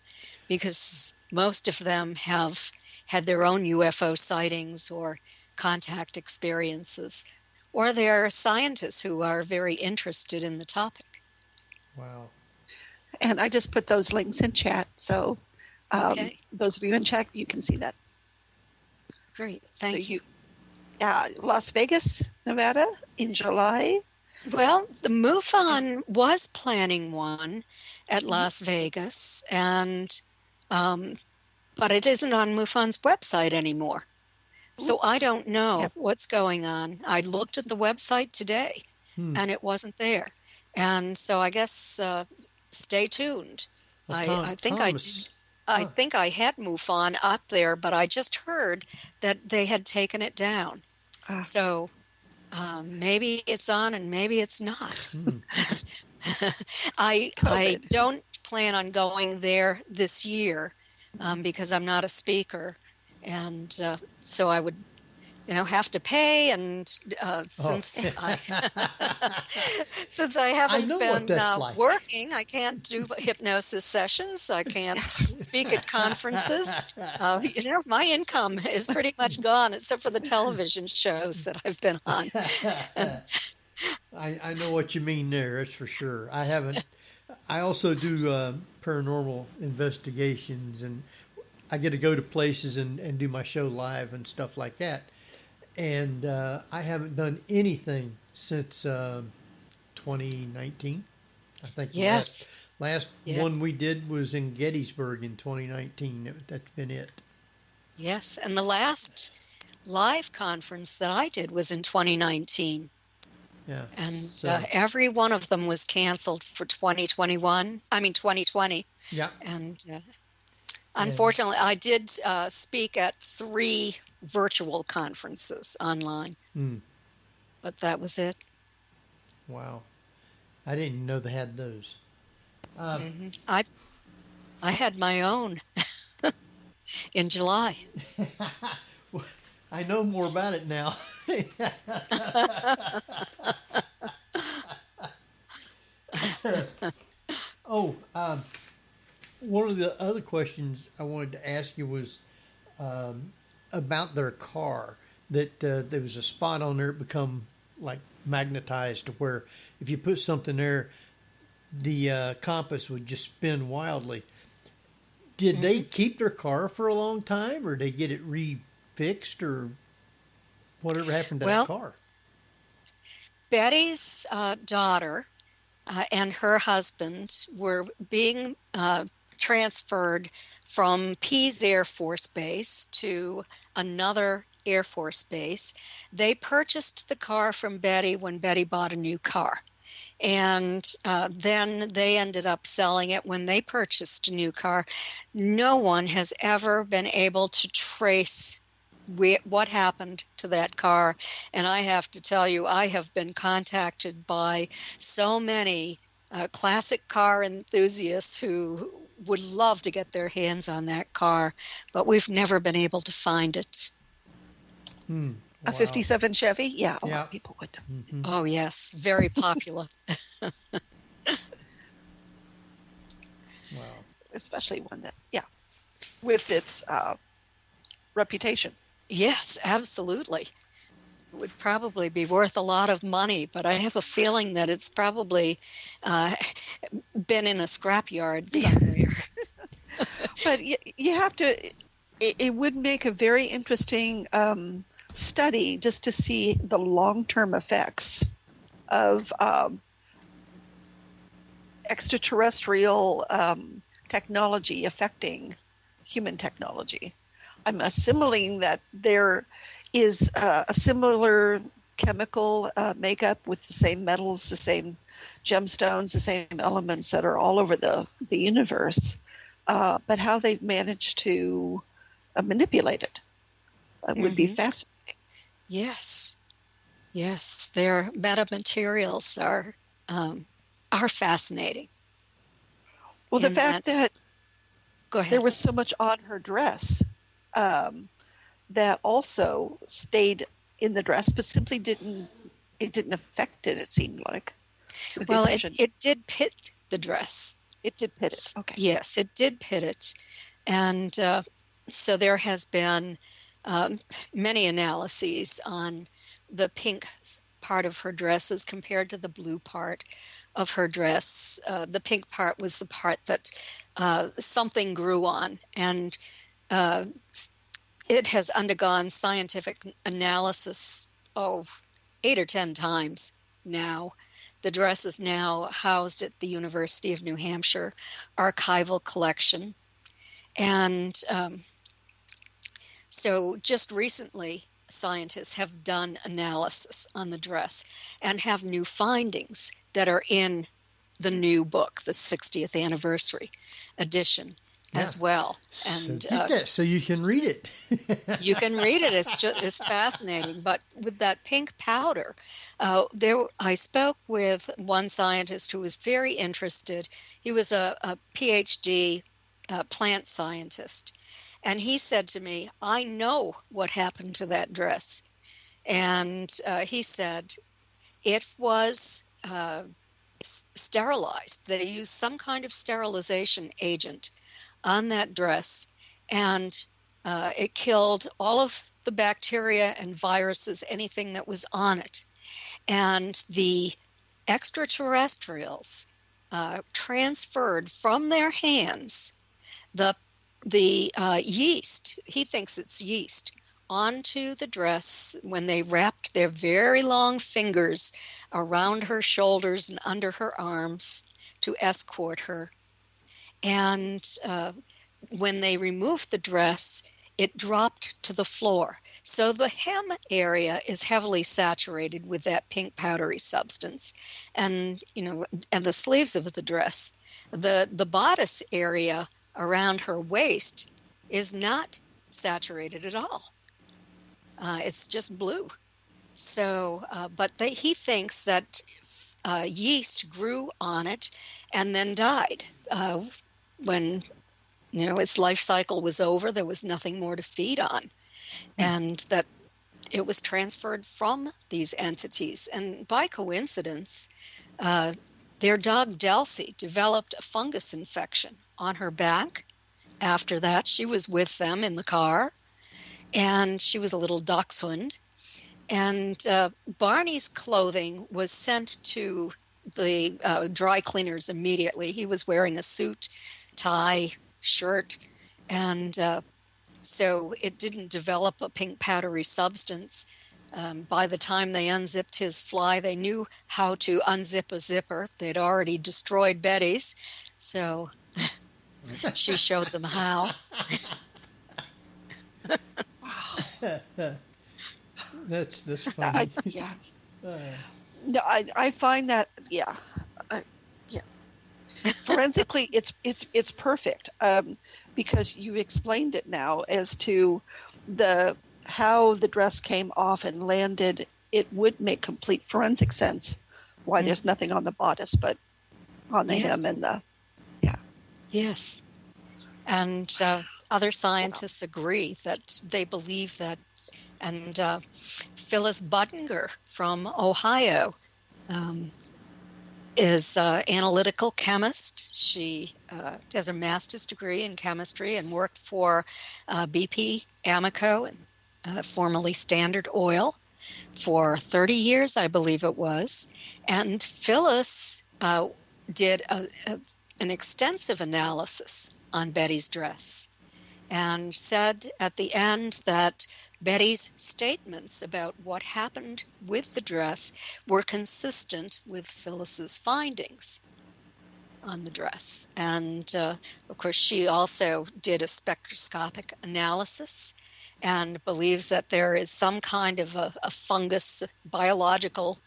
because most of them have had their own UFO sightings or contact experiences, or they're scientists who are very interested in the topic. Wow. And I just put those links in chat, so those of you in chat, you can see that. Great, thank you. Las Vegas, Nevada, in July. Well, the MUFON was planning one at Las Vegas, and but it isn't on MUFON's website anymore. So I don't know what's going on. I looked at the website today, and it wasn't there. And so I guess stay tuned. Well, I think Thomas, I think I had MUFON up there, but I just heard that they had taken it down. So maybe it's on and maybe it's not. I don't plan on going there this year because I'm not a speaker, and so I would, have to pay. And since since I haven't been working, I can't do hypnosis sessions. I can't speak at conferences. My income is pretty much gone, except for the television shows that I've been on. I know what you mean there. That's for sure. I haven't. I also do paranormal investigations, and I get to go to places and do my show live and stuff like that. And I haven't done anything since 2019. I think last one we did was in Gettysburg in 2019. That's been it. Yes, and the last live conference that I did was in 2019. Yeah. And every one of them was canceled for 2020. Yeah. And unfortunately, I did speak at 3 virtual conferences online. But that was it. Wow. I didn't even know they had those. I had my own in July. I know more about it now. One of the other questions I wanted to ask you was about their car. That there was a spot on there that become like magnetized to where if you put something there, the compass would just spin wildly. Did they keep their car for a long time, or did they get it refixed, or whatever happened to that car? Betty's daughter and her husband were being transferred from Pease Air Force Base to another Air Force base. They purchased the car from Betty when Betty bought a new car. And then they ended up selling it when they purchased a new car. No one has ever been able to trace what happened to that car. And I have to tell you, I have been contacted by so many classic car enthusiasts who would love to get their hands on that car, but we've never been able to find it. Wow. A 57 Chevy? Yeah, a lot of people would. Mm-hmm. Oh, yes. Very popular. Wow. Especially one that, with its reputation. Yes, absolutely. It would probably be worth a lot of money, but I have a feeling that it's probably been in a scrapyard somewhere. But you have to, it would make a very interesting study just to see the long-term effects of extraterrestrial technology affecting human technology. I'm assimilating that there is a similar chemical makeup with the same metals, the same gemstones, the same elements that are all over the universe, but how they've managed to manipulate it would be fascinating. Yes, their metamaterials are fascinating. Well, the fact that go ahead. There was so much on her dress that also stayed in the dress, but simply didn't affect it. It seemed like. Well, it did pit the dress. It did pit it. Okay. Yes, it did pit it, and so there has been many analyses on the pink part of her dress as compared to the blue part of her dress. The pink part was the part that something grew on, and it has undergone scientific analysis 8 or 10 times now. The dress is now housed at the University of New Hampshire archival collection, and So just recently, scientists have done analysis on the dress and have new findings that are in the new book, the 60th anniversary edition as well. And so get that so you can read it. you can read it. It's fascinating. But with that pink powder, I spoke with one scientist who was very interested. He was a PhD plant scientist. And he said to me, I know what happened to that dress. And he said it was sterilized. They used some kind of sterilization agent on that dress, and it killed all of the bacteria and viruses, anything that was on it. And the extraterrestrials transferred from their hands the yeast, he thinks it's yeast, onto the dress when they wrapped their very long fingers around her shoulders and under her arms to escort her. And when they removed the dress, it dropped to the floor. So the hem area is heavily saturated with that pink powdery substance, and and the sleeves of the dress. The bodice area around her waist is not saturated at all. It's just blue. So, but he thinks that yeast grew on it and then died when its life cycle was over. There was nothing more to feed on, and that it was transferred from these entities. And by coincidence, their dog Delcy developed a fungus infection on her back. After that, she was with them in the car, and she was a little dachshund. And Barney's clothing was sent to the dry cleaners immediately. He was wearing a suit, tie, shirt, and so it didn't develop a pink powdery substance. By the time they unzipped his fly, they knew how to unzip a zipper. They'd already destroyed Betty's, so she showed them how. That's funny. No, I find that forensically it's perfect, because you explained it now as to how the dress came off and landed. It would make complete forensic sense why there's nothing on the bodice but on the hem and the Yes. And other scientists agree that they believe that. And Phyllis Budinger from Ohio is an analytical chemist. She has a master's degree in chemistry and worked for BP Amoco, and formerly Standard Oil, for 30 years, I believe it was. And Phyllis did an extensive analysis on Betty's dress and said at the end that Betty's statements about what happened with the dress were consistent with Phyllis's findings on the dress. And, of course, she also did a spectroscopic analysis and believes that there is some kind of a fungus, biological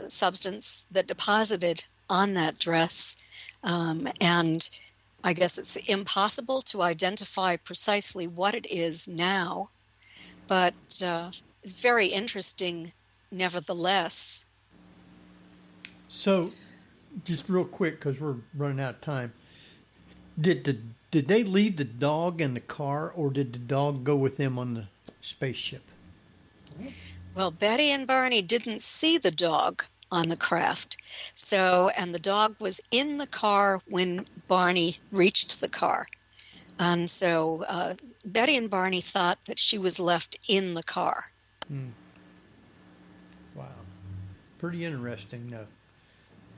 substance that deposited on that dress. And I guess it's impossible to identify precisely what it is now, but very interesting nevertheless. So, just real quick, because we're running out of time, did they leave the dog in the car, or did the dog go with them on the spaceship? Well, Betty and Barney didn't see the dog on the craft. So, and the dog was in the car when Barney reached the car. And so Betty and Barney thought that she was left in the car. Wow. Pretty interesting, though.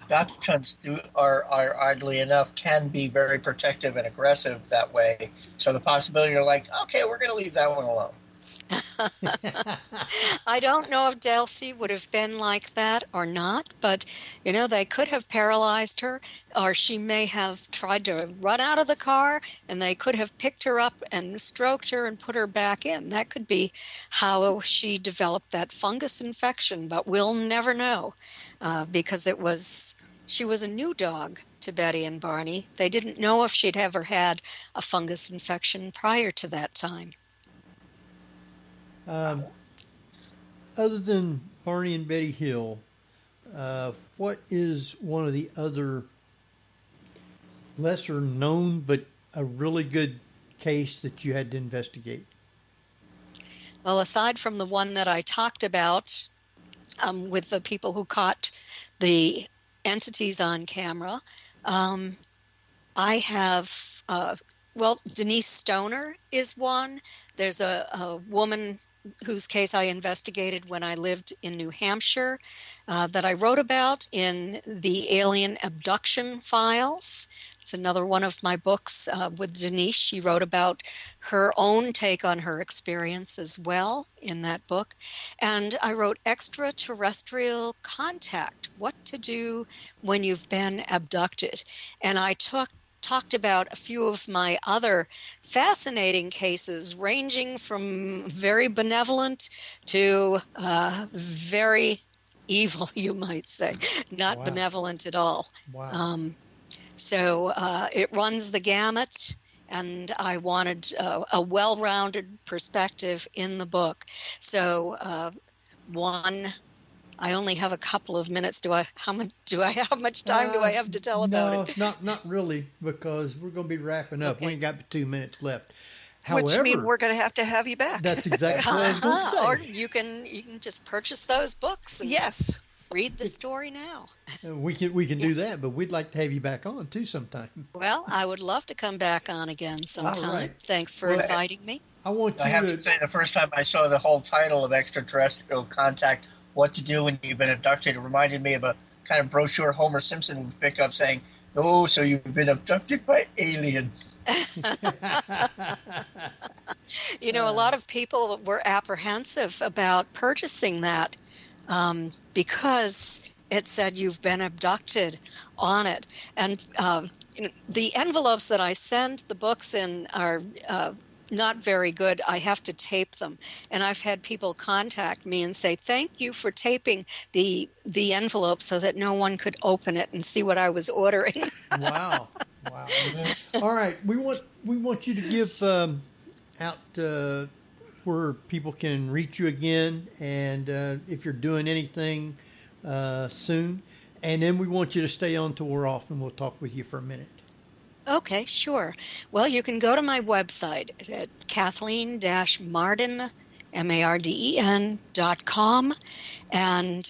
Dachshunds are oddly enough, can be very protective and aggressive that way. So the possibility you're like, okay, we're going to leave that one alone. I don't know if Delcy would have been like that or not, but, they could have paralyzed her, or she may have tried to run out of the car, and they could have picked her up and stroked her and put her back in. That could be how she developed that fungus infection, but we'll never know, because she was a new dog to Betty and Barney. They didn't know if she'd ever had a fungus infection prior to that time. Other than Barney and Betty Hill, what is one of the other lesser known but a really good case that you had to investigate? Well, aside from the one that I talked about with the people who caught the entities on camera, I have, Denise Stoner is one. There's a woman whose case I investigated when I lived in New Hampshire that I wrote about in the Alien Abduction Files. It's another one of my books with Denise. She wrote about her own take on her experience as well in that book. And I wrote Extraterrestrial Contact, What to Do When You've Been Abducted. And I talked about a few of my other fascinating cases, ranging from very benevolent to very evil, you might say, not Wow. benevolent at all. Wow. So it runs the gamut, and I wanted a well-rounded perspective in the book. So I only have a couple of minutes. How much time do I have to tell about it? Not really, because we're going to be wrapping up. Okay. We ain't got but 2 minutes left. Which However, means we're going to have you back. that's exactly what I was going to say. Or you can just purchase those books and Yes. read the story now. We can do that, but we'd like to have you back on too sometime. Well, I would love to come back on again sometime. All right. Thanks for inviting me. I want you I have to say, the first time I saw the whole title of Extraterrestrial Contact, What to Do When You've Been Abducted, it reminded me of a kind of brochure Homer Simpson would pick up saying, "Oh, so you've been abducted by aliens." A lot of people were apprehensive about purchasing that because it said you've been abducted on it. And the envelopes that I send the books in are not very good. I have to tape them. And I've had people contact me and say, thank you for taping the envelope so that no one could open it and see what I was ordering. Wow. All right, we want you to give out where people can reach you again, and if you're doing anything soon, and then we want you to stay on till we're off, and we'll talk with you for a minute. Okay, sure. Well, you can go to my website at Kathleen-Marden, MARDEN.com, and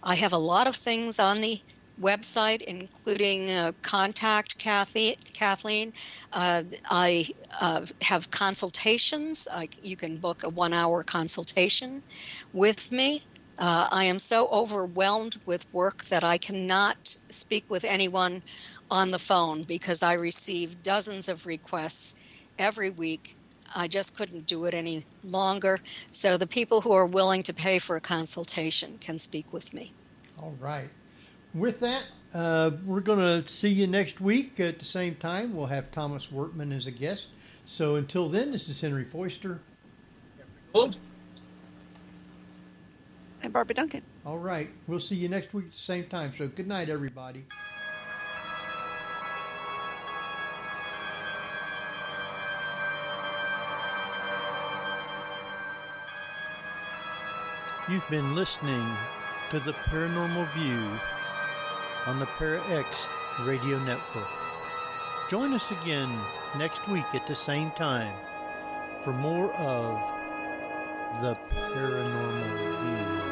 I have a lot of things on the website, including contact Kathleen. I have consultations. You can book a 1-hour consultation with me. I am so overwhelmed with work that I cannot speak with anyone on the phone because I receive dozens of requests every week. I just couldn't do it any longer. So the people who are willing to pay for a consultation can speak with me. All right. With that, we're going to see you next week at the same time. We'll have Thomas Wortman as a guest. So until then, this is Henry Foister. Good. And Barbara Duncan. All right. We'll see you next week at the same time. So good night, everybody. You've been listening to the Paranormal View on the ParaX Radio Network. Join us again next week at the same time for more of the Paranormal View.